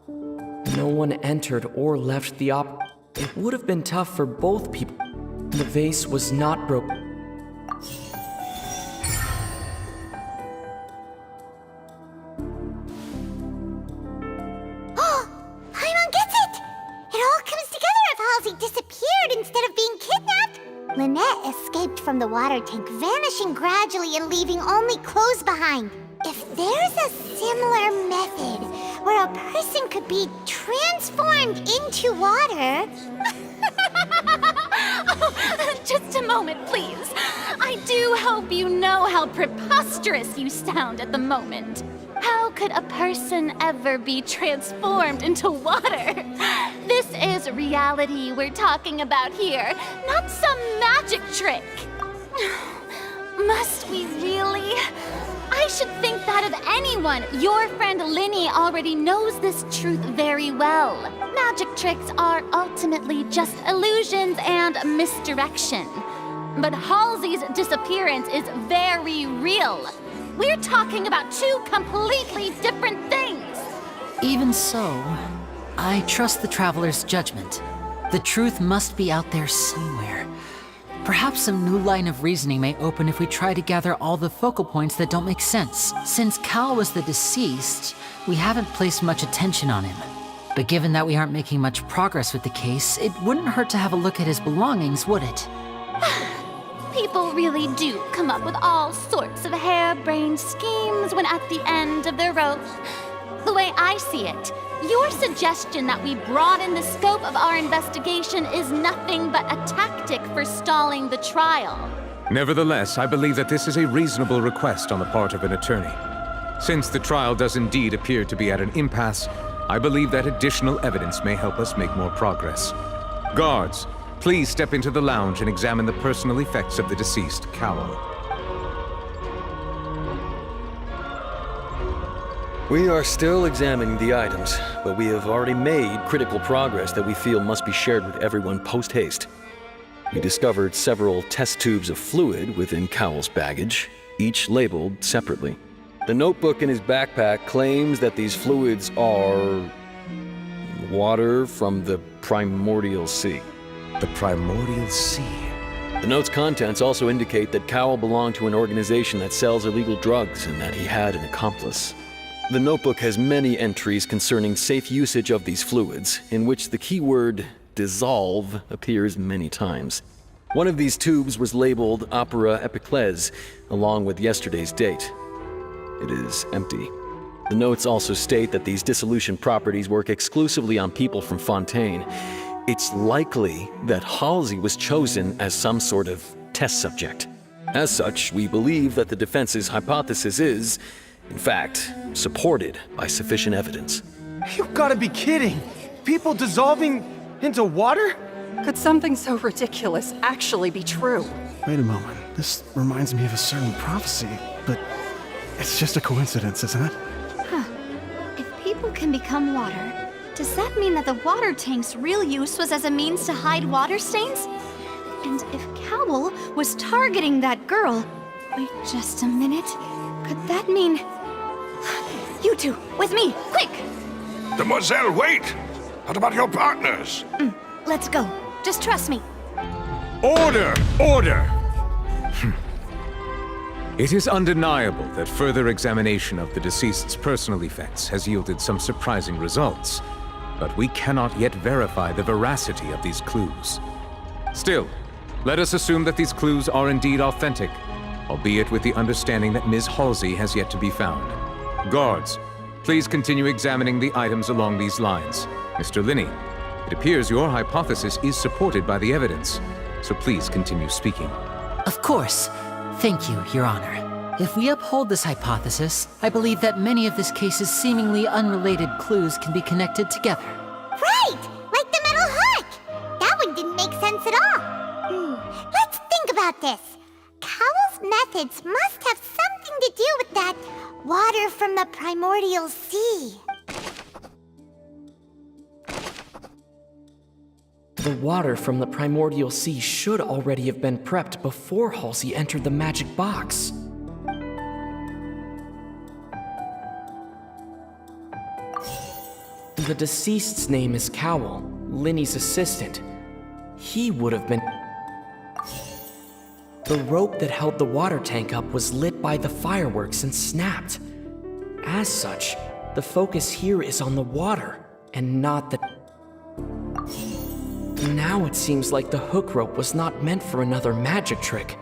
B: No one entered or left the It would have been tough for both people. The vase was not broken.
A: Disappeared instead of being kidnapped? Lynette escaped from the water tank, vanishing gradually and leaving only clothes behind. If there's a similar method where a person could be transformed into water...
L: Oh, just a moment, please. I do hope you know how preposterous you sound at the moment. How could a person ever be transformed into water? This is reality we're talking about here, not some magic trick. Must we really? I should think that of anyone. Your friend Linny already knows this truth very well. Magic tricks are ultimately just illusions and misdirection. But Halsey's disappearance is very real. We're talking about 2 completely different things.
F: Even so, I trust the Traveler's judgment. The truth must be out there somewhere. Perhaps some new line of reasoning may open if we try to gather all the focal points that don't make sense. Since Cal was the deceased, we haven't placed much attention on him. But given that we aren't making much progress with the case, it wouldn't hurt to have a look at his belongings, would it?
L: People really do come up with all sorts of harebrained schemes when at the end of their rope. The way I see it, your suggestion that we broaden the scope of our investigation is nothing but a tactic for stalling the trial.
H: Nevertheless, I believe that this is a reasonable request on the part of an attorney. Since the trial does indeed appear to be at an impasse, I believe that additional evidence may help us make more progress. Guards, please step into the lounge and examine the personal effects of the deceased Cowell.
M: We are still examining the items, but we have already made critical progress that we feel must be shared with everyone post-haste. We discovered several test tubes of fluid within Cowell's baggage, each labeled separately. The notebook in his backpack claims that these fluids are water from the primordial sea.
H: The primordial sea?
M: The note's contents also indicate that Cowell belonged to an organization that sells illegal drugs and that he had an accomplice. The notebook has many entries concerning safe usage of these fluids, in which the keyword dissolve appears many times. One of these tubes was labeled Opera Epiclese, along with yesterday's date. It is empty. The notes also state that these dissolution properties work exclusively on people from Fontaine. It's likely that Halsey was chosen as some sort of test subject. As such, we believe that the defense's hypothesis is, in fact, supported by sufficient evidence.
J: You gotta be kidding! People dissolving into water?
V: Could something so ridiculous actually be true?
O: Wait a moment. This reminds me of a certain prophecy, but it's just a coincidence, isn't it?
D: Huh. If people can become water, does that mean that the water tank's real use was as a means to hide water stains? And if Cowell was targeting that girl... Wait just a minute. Could that mean... You two, with me, quick!
P: Demoiselle, wait! What about your partners?
D: Let's go. Just trust me.
H: Order! Order! It is undeniable that further examination of the deceased's personal effects has yielded some surprising results, but we cannot yet verify the veracity of these clues. Still, let us assume that these clues are indeed authentic, albeit with the understanding that Ms. Halsey has yet to be found. Guards, please continue examining the items along these lines. Mr. Linney, it appears your hypothesis is supported by the evidence, so please continue speaking.
F: Of course. Thank you, Your Honor. If we uphold this hypothesis, I believe that many of this case's seemingly unrelated clues can be connected together.
A: Right! Like the metal hook! That one didn't make sense at all. Let's think about this. Cowell's methods must have something to do with that water from the primordial sea.
B: The water from the primordial sea should already have been prepped before Halsey entered the magic box. The deceased's name is Cowell, Linney's assistant. He would have been... The rope that held the water tank up was lit by the fireworks and snapped. As such, the focus here is on the water, and not the... Now it seems like the hook rope was not meant for another magic trick,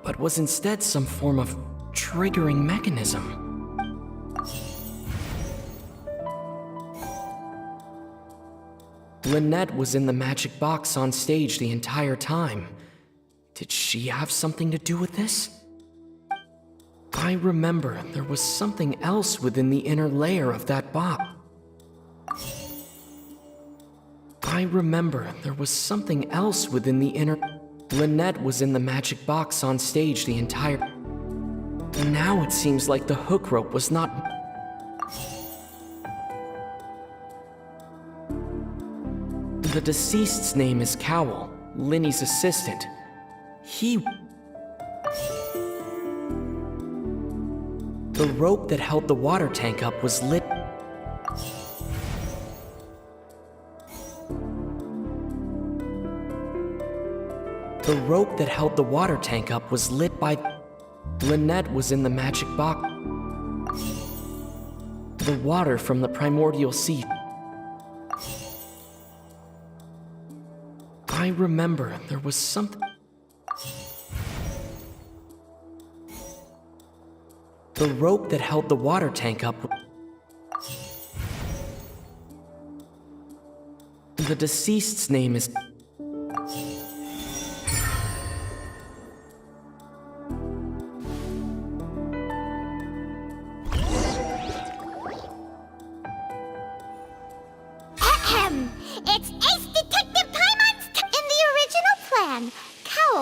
B: but was instead some form of triggering mechanism. Lynette was in the magic box on stage the entire time. Did she have something to do with this? I remember there was something else within the inner layer of that box. Lynette was in the magic box on stage the entire... Now it seems like the hook rope was not... The deceased's name is Cowell, Linney's assistant. The rope that held the water tank up was lit... The rope that held the water tank up was lit by... Lynette was in the magic box. The water from the primordial sea. I remember there was something... The rope that held the water tank up... The deceased's name is...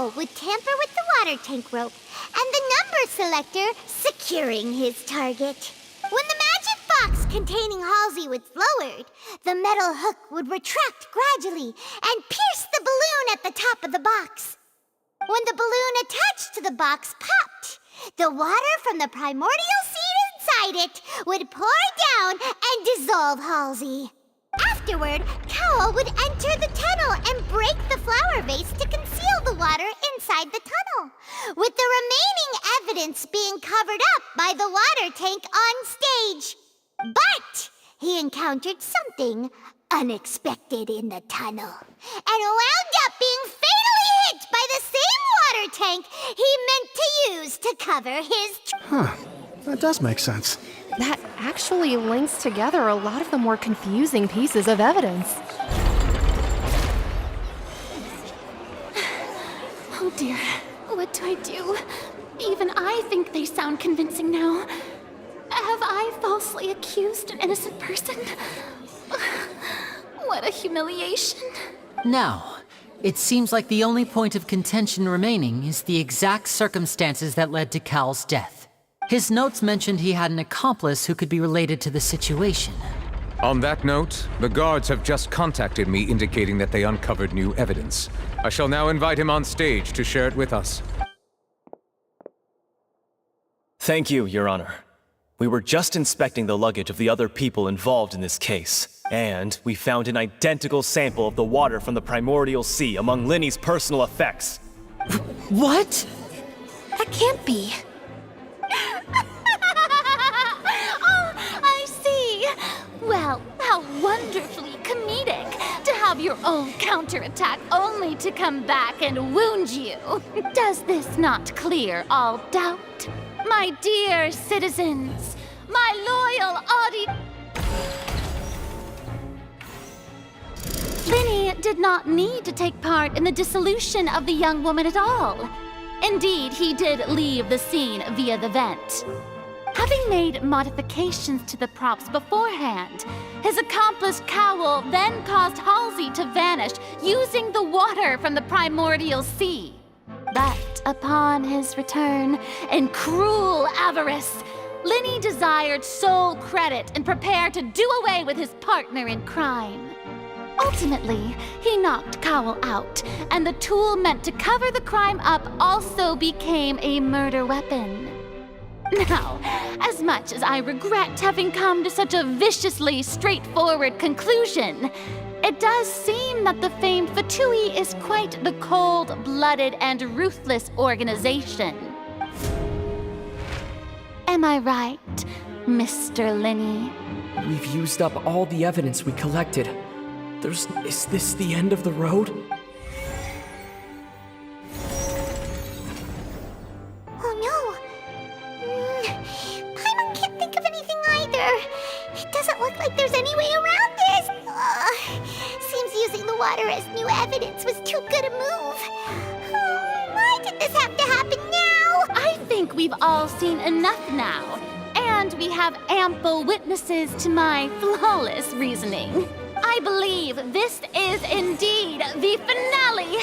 A: Cowl would tamper with the water tank rope, and the number selector securing his target. When the magic box containing Halsey was lowered, the metal hook would retract gradually and pierce the balloon at the top of the box. When the balloon attached to the box popped, the water from the primordial seed inside it would pour down and dissolve Halsey. Afterward, Cowl would enter the tunnel and break the flower vase to conceal the water inside the tunnel, with the remaining evidence being covered up by the water tank on stage. But he encountered something unexpected in the tunnel, and wound up being fatally hit by the same water tank he meant to use to cover his
O: Huh. That does make sense.
C: That actually links together a lot of the more confusing pieces of evidence.
L: Oh dear, what do I do? Even I think they sound convincing now. Have I falsely accused an innocent person? What a humiliation.
F: Now, it seems like the only point of contention remaining is the exact circumstances that led to Cowl's death. His notes mentioned he had an accomplice who could be related to the situation.
H: On that note, the guards have just contacted me indicating that they uncovered new evidence. I shall now invite him on stage to share it with us.
S: Thank you, Your Honor. We were just inspecting the luggage of the other people involved in this case, and we found an identical sample of the water from the primordial sea among Linny's personal effects.
F: What?
L: That can't be. Oh, I see. Well, how wonderfully comedic to have your own counterattack only to come back and wound you. Does this not clear all doubt? My dear citizens, my loyal audience. Linny did not need to take part in the dissolution of the young woman at all. Indeed, he did leave the scene via the vent. Having made modifications to the props beforehand, his accomplice Cowl then caused Halsey to vanish using the water from the primordial sea. But upon his return, in cruel avarice, Linny desired sole credit and prepared to do away with his partner in crime. Ultimately, he knocked Cowl out, and the tool meant to cover the crime up also became a murder weapon. Now, as much as I regret having come to such a viciously straightforward conclusion, it does seem that the famed Fatui is quite the cold-blooded and ruthless organization. Am I right, Mr. Linny?
B: We've used up all the evidence we collected. Is this the end of the road?
A: Oh no! Paimon can't think of anything either. It doesn't look like there's any way around this. Seems using the water as new evidence was too good a move. Why did this have to happen now?
L: I think we've all seen enough now, and we have ample witnesses to my flawless reasoning. I believe this is indeed the finale.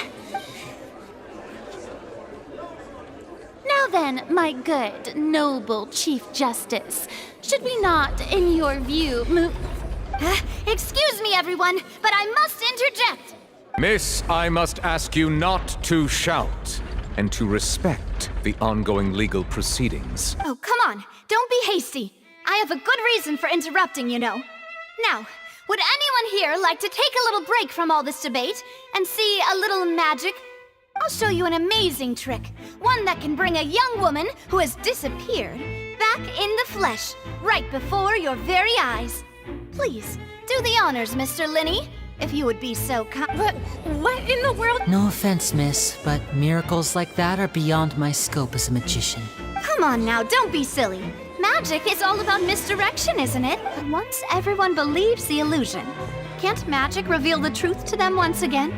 L: Now then, my good, noble Chief Justice, should we not, in your view, move... Excuse me, everyone, but I must interject.
H: Miss, I must ask you not to shout, and to respect the ongoing legal proceedings.
D: Oh, come on. Don't be hasty. I have a good reason for interrupting, you know. Now, would anyone here like to take a little break from all this debate and see a little magic? I'll show you an amazing trick. One that can bring a young woman who has disappeared back in the flesh, right before your very eyes. Please, do the honors, Mr. Linny, if you would be so kind. What in the world?
F: No offense, miss, but miracles like that are beyond my scope as a magician.
D: Come on now, don't be silly. Magic is all about misdirection, isn't it? But once everyone believes the illusion, can't magic reveal the truth to them once again?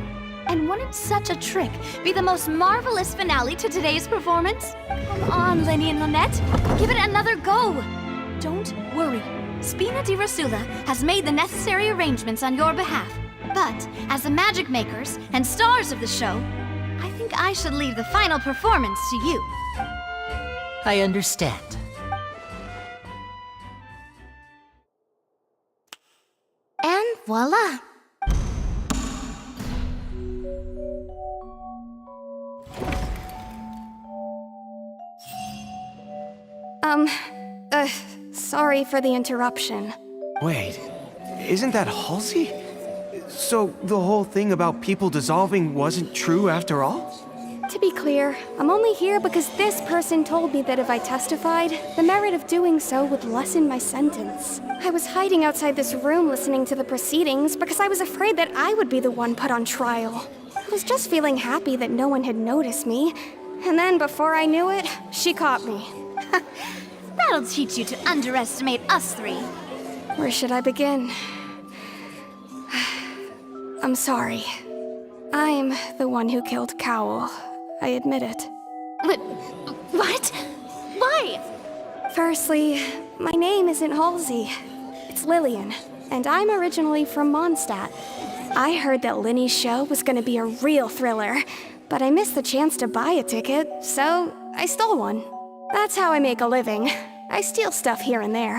D: And wouldn't such a trick be the most marvelous finale to today's performance? Come on, Linny and Lynette, give it another go. Don't worry. Spina di Rasula has made the necessary arrangements on your behalf. But as the magic makers and stars of the show, I think I should leave the final performance to you.
F: I understand.
E: And voila!
C: Sorry for the interruption.
J: Wait, isn't that Halsey? So the whole thing about people dissolving wasn't true after all?
C: To be clear, I'm only here because this person told me that if I testified, the merit of doing so would lessen my sentence. I was hiding outside this room listening to the proceedings because I was afraid that I would be the one put on trial. I was just feeling happy that no one had noticed me. And then before I knew it, she caught me.
D: That'll teach you to underestimate us three.
C: Where should I begin? I'm sorry. I'm the one who killed Cowl. I admit it.
L: What? Why?
C: Firstly, my name isn't Halsey. It's Lillian, and I'm originally from Mondstadt. I heard that Linny's show was gonna be a real thriller, but I missed the chance to buy a ticket, so I stole one. That's how I make a living. I steal stuff here and there.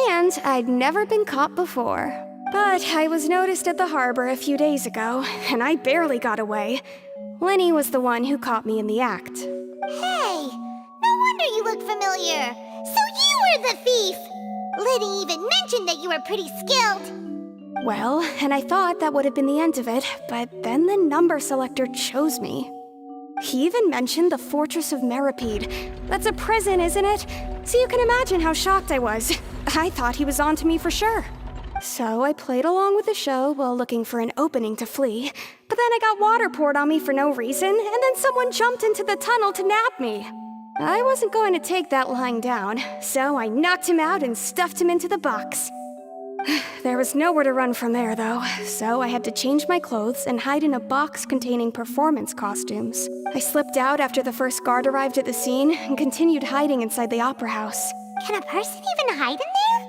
C: And I'd never been caught before. But I was noticed at the harbor a few days ago, and I barely got away. Linny was the one who caught me in the act.
A: Hey, no wonder you look familiar. So you were the thief! Liddy even mentioned that you were pretty skilled.
C: Well, and I thought that would have been the end of it, but then the number selector chose me. He even mentioned the Fortress of Meripede. That's a prison, isn't it? So you can imagine how shocked I was. I thought he was onto me for sure. So I played along with the show while looking for an opening to flee. But then I got water poured on me for no reason, and then someone jumped into the tunnel to nab me. I wasn't going to take that lying down, so I knocked him out and stuffed him into the box. There was nowhere to run from there, though, so I had to change my clothes and hide in a box containing performance costumes. I slipped out after the first guard arrived at the scene and continued hiding inside the opera house.
A: Can a person even hide in there?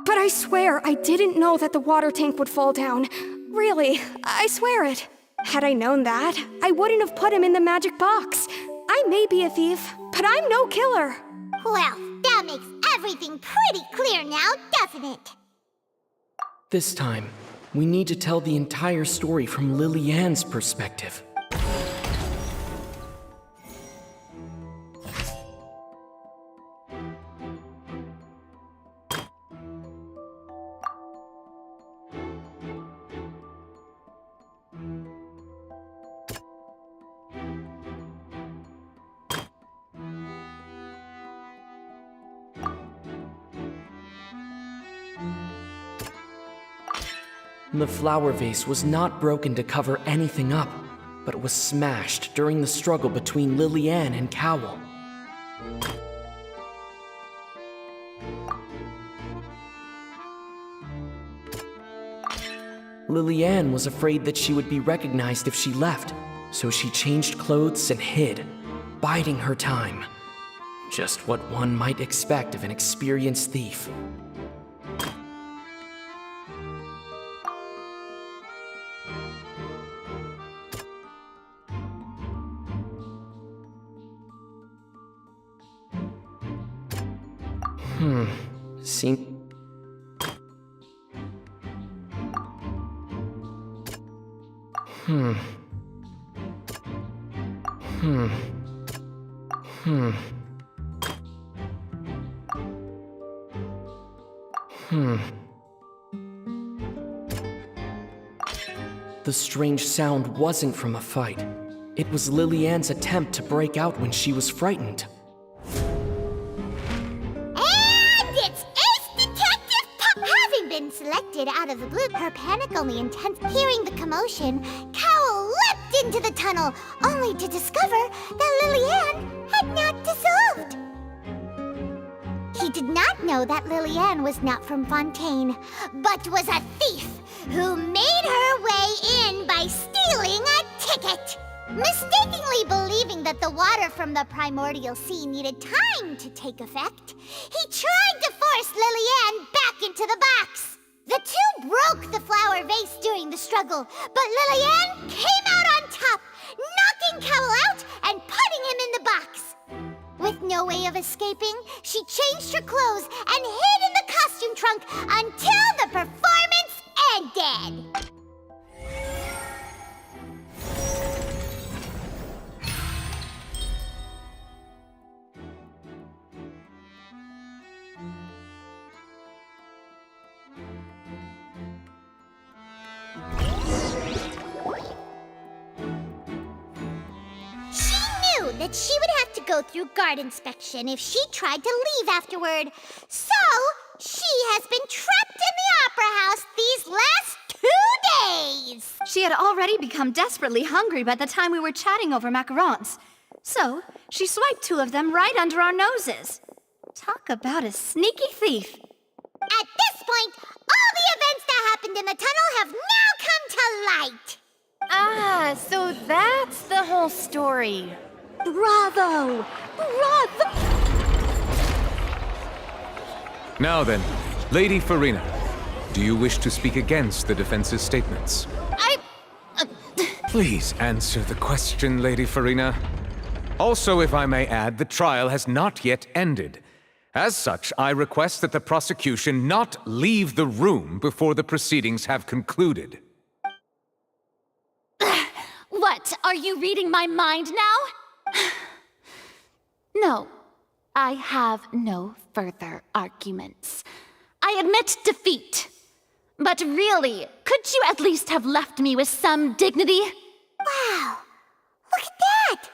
C: But I swear I didn't know that the water tank would fall down. Really, I swear it. Had I known that, I wouldn't have put him in the magic box. I may be a thief, but I'm no killer.
A: Well, that makes everything pretty clear now, doesn't it?
B: This time, we need to tell the entire story from Lily-Ann's perspective. The flower vase was not broken to cover anything up, but was smashed during the struggle between Lily-Ann and Cowl. Lily-Ann was afraid that she would be recognized if she left, so she changed clothes and hid, biding her time. Just what one might expect of an experienced thief. Seem... The strange sound wasn't from a fight. It was Lily-Ann's attempt to break out when she was frightened.
A: Selected out of the blue, her panic only intense. Hearing the commotion, Cowl leapt into the tunnel, only to discover that Lily-Ann had not dissolved. He did not know that Lily-Ann was not from Fontaine, but was a thief who made her way in by stealing a ticket. Mistakenly believing that the water from the primordial sea needed time to take effect, he tried to force Lily-Ann back into the box. The two broke the flower vase during the struggle, but Lillian came out on top, knocking Cowell out and putting him in the box. With no way of escaping, she changed her clothes and hid in the costume trunk until the performance ended. That she would have to go through guard inspection if she tried to leave afterward. So, she has been trapped in the Opera House these last 2 days.
D: She had already become desperately hungry by the time we were chatting over macarons. So, she swiped 2 of them right under our noses. Talk about a sneaky thief.
A: At this point, all the events that happened in the tunnel have now come to light.
Q: Ah, so that's the whole story.
L: Bravo! Bravo!
H: Now then, Lady Farina, do you wish to speak against the defense's statements? Please answer the question, Lady Farina. Also, if I may add, the trial has not yet ended. As such, I request that the prosecution not leave the room before the proceedings have concluded.
L: What? Are you reading my mind now? No, I have no further arguments. I admit defeat. But really, could you at least have left me with some dignity?
A: Wow, look at that!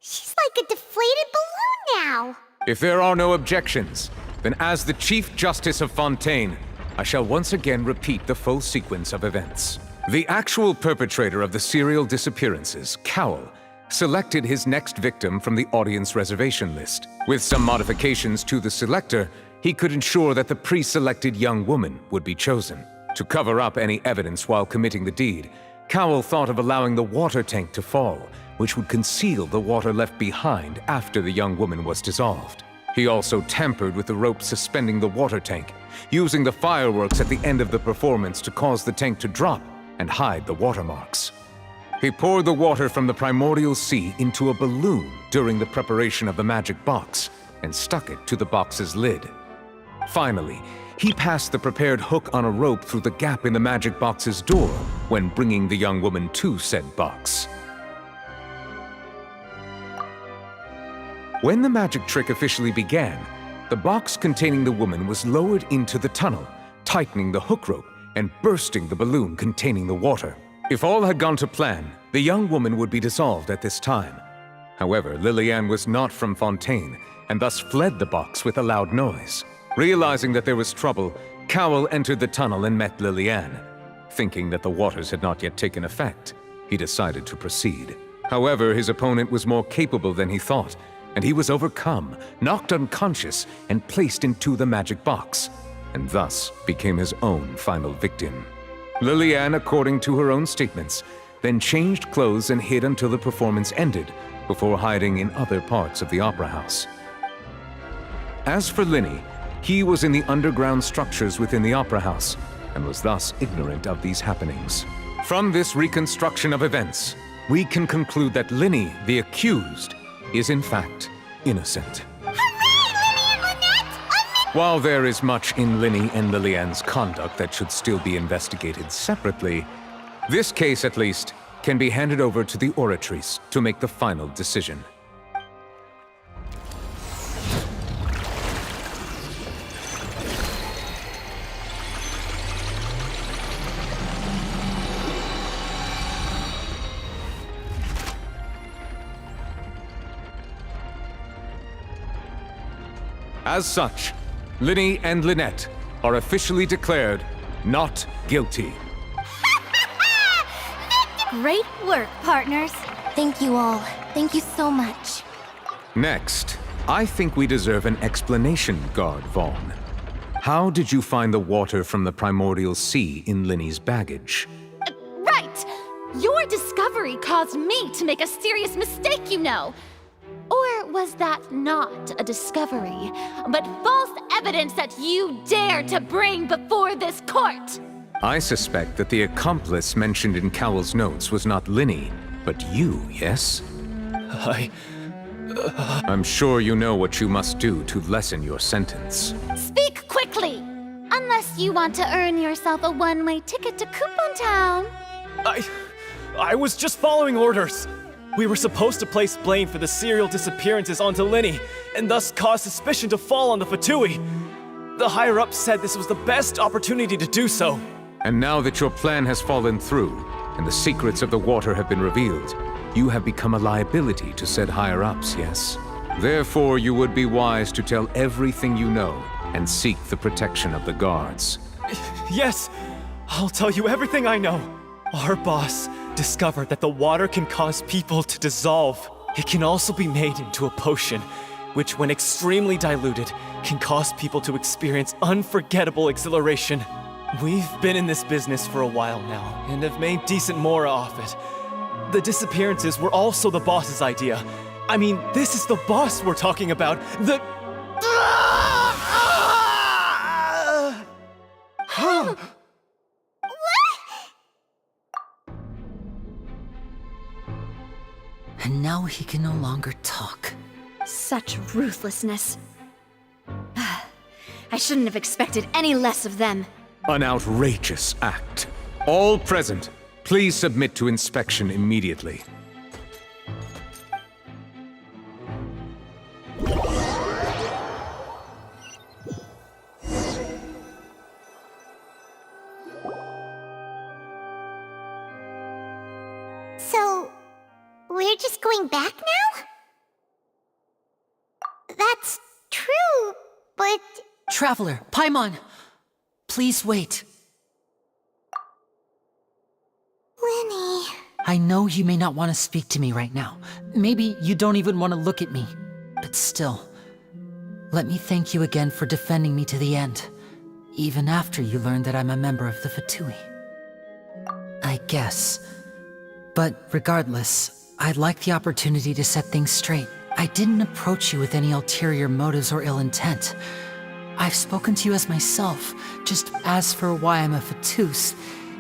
A: She's like a deflated balloon now.
H: If there are no objections, then as the Chief Justice of Fontaine, I shall once again repeat the full sequence of events. The actual perpetrator of the serial disappearances, Cowell, selected his next victim from the audience reservation list. With some modifications to the selector, he could ensure that the pre-selected young woman would be chosen. To cover up any evidence while committing the deed, Cowell thought of allowing the water tank to fall, which would conceal the water left behind after the young woman was dissolved. He also tampered with the rope suspending the water tank, using the fireworks at the end of the performance to cause the tank to drop and hide the watermarks. He poured the water from the primordial sea into a balloon during the preparation of the magic box and stuck it to the box's lid. Finally, he passed the prepared hook on a rope through the gap in the magic box's door when bringing the young woman to said box. When the magic trick officially began, the box containing the woman was lowered into the tunnel, tightening the hook rope and bursting the balloon containing the water. If all had gone to plan, the young woman would be dissolved at this time. However, Lillian was not from Fontaine, and thus fled the box with a loud noise. Realizing that there was trouble, Cowell entered the tunnel and met Lillian. Thinking that the waters had not yet taken effect, he decided to proceed. However, his opponent was more capable than he thought, and he was overcome, knocked unconscious, and placed into the magic box, and thus became his own final victim. Lillian, according to her own statements, then changed clothes and hid until the performance ended, before hiding in other parts of the opera house. As for Linny, he was in the underground structures within the opera house, and was thus ignorant of these happenings. From this reconstruction of events, we can conclude that Linny, the accused, is in fact innocent. While there is much in Linny and Lillian's conduct that should still be investigated separately, this case, at least, can be handed over to the Oratrice to make the final decision. As such, Linny and Lynette are officially declared not guilty.
D: Great work, partners.
E: Thank you all. Thank you so much.
H: Next, I think we deserve an explanation, Guard Vaughn. How did you find the water from the primordial sea in Linny's baggage?
L: Right! Your discovery caused me to make a serious mistake, you know. Or was that not a discovery, but false evidence that you dare to bring before this court?
H: I suspect that the accomplice mentioned in Cowell's notes was not Linny, but you, yes? I'm sure you know what you must do to lessen your sentence.
L: Speak quickly! Unless you want to earn yourself a one-way ticket to Coupon Town.
S: I was just following orders. We were supposed to place blame for the serial disappearances onto Linny, and thus cause suspicion to fall on the Fatui. The higher-ups said this was the best opportunity to do so.
H: And now that your plan has fallen through, and the secrets of the water have been revealed, you have become a liability to said higher-ups, yes? Therefore, you would be wise to tell everything you know, and seek the protection of the guards.
S: Yes, I'll tell you everything I know. Our boss discovered that the water can cause people to dissolve. It can also be made into a potion, which when extremely diluted, can cause people to experience unforgettable exhilaration. We've been in this business for a while now, and have made decent more off it. The disappearances were also the boss's idea. I mean, this is the boss we're talking about. The...
F: And now he can no longer talk.
D: Such ruthlessness. I shouldn't have expected any less of them.
H: An outrageous act. All present, please submit to inspection immediately.
A: So, we're just going back now? That's true, but...
F: Traveler, Paimon! Please wait.
A: Linny...
F: I know you may not want to speak to me right now. Maybe you don't even want to look at me. But still, let me thank you again for defending me to the end, even after you learned that I'm a member of the Fatui. I guess. But regardless, I'd like the opportunity to set things straight. I didn't approach you with any ulterior motives or ill intent. I've spoken to you as myself. Just as for why I'm a Fatus,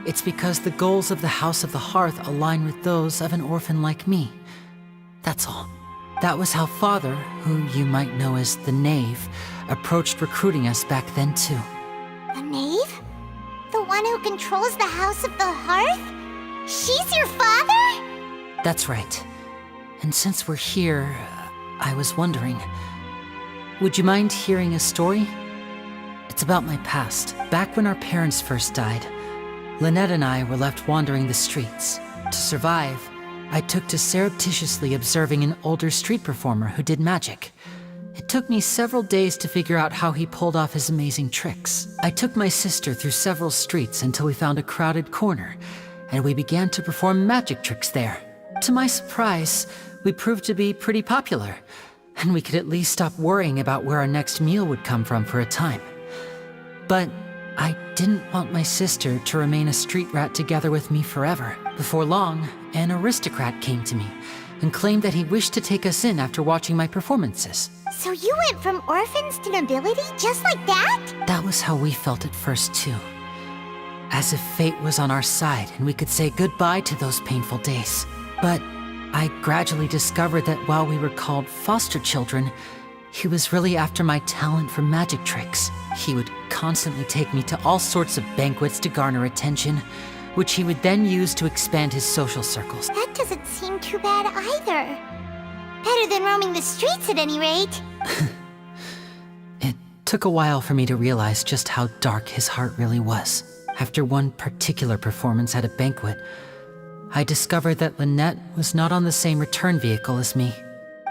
F: it's because the goals of the House of the Hearth align with those of an orphan like me. That's all. That was how Father, who you might know as the Knave, approached recruiting us back then too.
A: The Knave? The one who controls the House of the Hearth? She's your father?
F: That's right. And since we're here, I was wondering, would you mind hearing a story? It's about my past. Back when our parents first died, Lynette and I were left wandering the streets. To survive, I took to surreptitiously observing an older street performer who did magic. It took me several days to figure out how he pulled off his amazing tricks. I took my sister through several streets until we found a crowded corner, and we began to perform magic tricks there. To my surprise, we proved to be pretty popular, and we could at least stop worrying about where our next meal would come from for a time. But I didn't want my sister to remain a street rat together with me forever. Before long, an aristocrat came to me and claimed that he wished to take us in after watching my performances.
A: So you went from orphans to nobility just like that?
F: That was how we felt at first too. As if fate was on our side and we could say goodbye to those painful days. But I gradually discovered that while we were called foster children, he was really after my talent for magic tricks. He would constantly take me to all sorts of banquets to garner attention, which he would then use to expand his social circles.
A: That doesn't seem too bad either. Better than roaming the streets at any rate.
F: It took a while for me to realize just how dark his heart really was. After one particular performance at a banquet, I discovered that Lynette was not on the same return vehicle as me.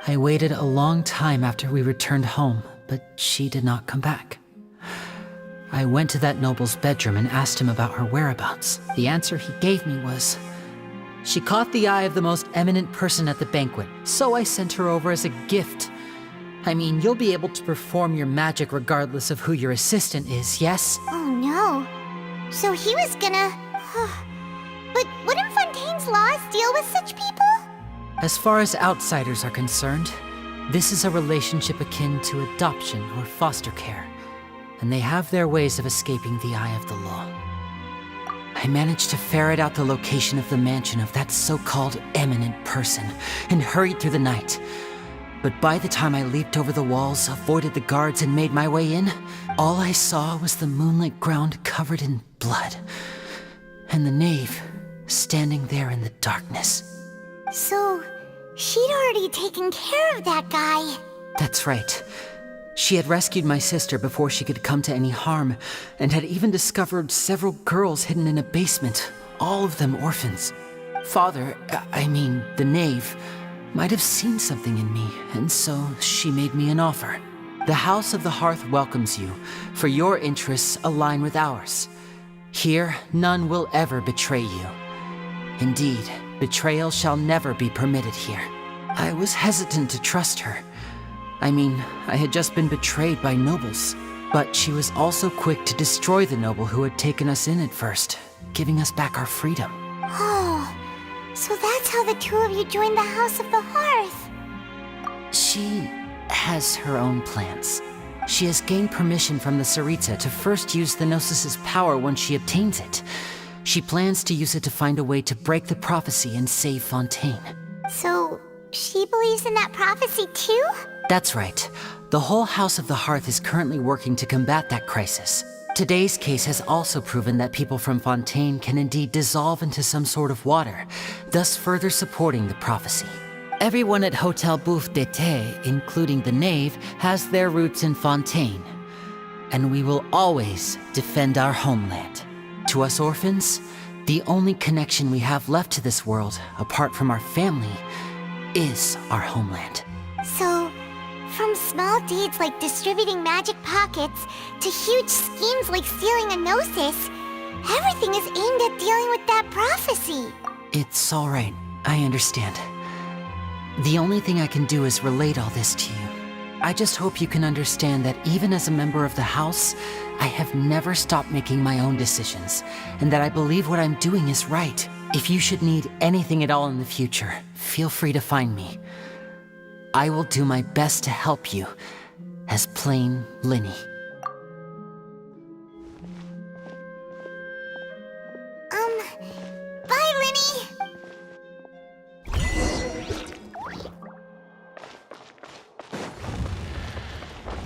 F: I waited a long time after we returned home, but she did not come back. I went to that noble's bedroom and asked him about her whereabouts. The answer he gave me was, she caught the eye of the most eminent person at the banquet, so I sent her over as a gift. I mean, you'll be able to perform your magic regardless of who your assistant is, yes?
A: Oh no. So he was gonna... But wouldn't Fontaine's laws deal with such people?
F: As far as outsiders are concerned, This is a relationship akin to adoption or foster care, and they have their ways of escaping the eye of the law. I managed to ferret out the location of the mansion of that so-called eminent person and hurried through the night. But by the time I leaped over the walls, avoided the guards, and made my way in, all I saw was the moonlit ground covered in blood, and the knave standing there in the darkness.
A: So, she'd already taken care of that guy.
F: That's right. She had rescued my sister before she could come to any harm, and had even discovered several girls hidden in a basement, all of them orphans. Father, the knave, might have seen something in me, and so she made me an offer. The House of the Hearth welcomes you, for your interests align with ours. Here, none will ever betray you. Indeed, betrayal shall never be permitted here. I was hesitant to trust her. I had just been betrayed by nobles, but she was also quick to destroy the noble who had taken us in at first, giving us back our freedom.
A: Oh, so that's how the two of you joined the House of the Hearth.
F: She has her own plans. She has gained permission from the Tsaritsa to first use the Gnosis' power once she obtains it. She plans to use it to find a way to break the prophecy and save Fontaine.
A: So, she believes in that prophecy too?
F: That's right. The whole House of the Hearth is currently working to combat that crisis. Today's case has also proven that people from Fontaine can indeed dissolve into some sort of water, thus further supporting the prophecy. Everyone at Hotel Bouffe d'été, including the knave, has their roots in Fontaine. And we will always defend our homeland. To us orphans, the only connection we have left to this world, apart from our family, is our homeland.
A: So, from small deeds like distributing magic pockets to huge schemes like stealing a Gnosis, everything is aimed at dealing with that prophecy.
F: It's all right. I understand. The only thing I can do is relate all this to you. I just hope you can understand that even as a member of the House, I have never stopped making my own decisions, and that I believe what I'm doing is right. If you should need anything at all in the future, feel free to find me. I will do my best to help you, as plain Linny.
A: Bye, Linny!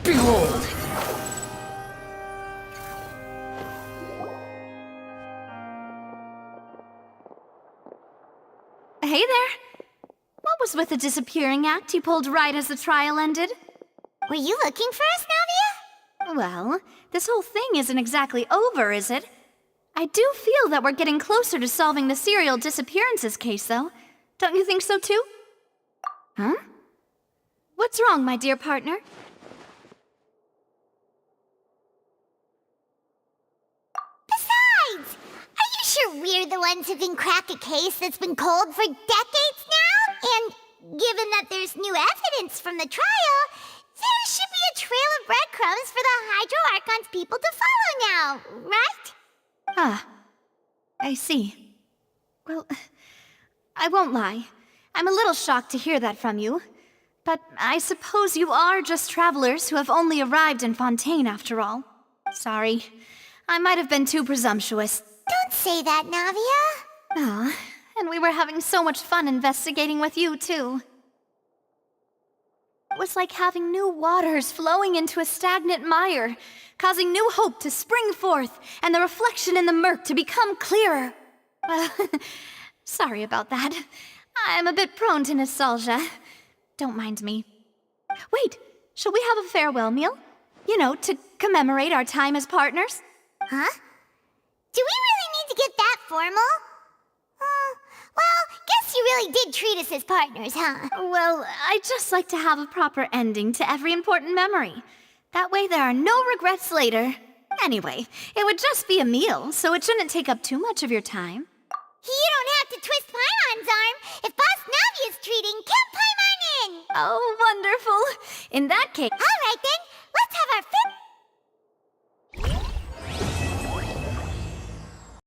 B: Behold!
D: Hey there! What was with the disappearing act you pulled right as the trial ended?
A: Were you looking for us, Navia?
D: Well, this whole thing isn't exactly over, is it? I do feel that we're getting closer to solving the serial disappearances case, though. Don't you think so, too? Huh? What's wrong, my dear partner?
A: Besides, are you sure we're the ones who can crack a case that's been cold for decades now? And given that there's new evidence from the trial, there should be a trail of breadcrumbs for the Hydro Archon's people to follow now, right?
D: Ah, I see. Well, I won't lie. I'm a little shocked to hear that from you. But I suppose you are just travelers who have only arrived in Fontaine after all. Sorry. I might have been too presumptuous.
A: Don't say that, Navia.
D: Ah, and we were having so much fun investigating with you, too. It was like having new waters flowing into a stagnant mire, causing new hope to spring forth, and the reflection in the murk to become clearer. Well, sorry about that. I'm a bit prone to nostalgia. Don't mind me. Wait, shall we have a farewell meal? You know, to commemorate our time as partners?
A: Huh? Do we really need to get that formal? Well, guess you really did treat us as partners, huh?
D: Well, I'd just like to have a proper ending to every important memory. That way there are no regrets later. Anyway, it would just be a meal, so it shouldn't take up too much of your time.
A: You don't have to twist Paimon's arm. If Boss Navi is treating, count Paimon in!
D: Oh, wonderful. In that case...
A: All right, then.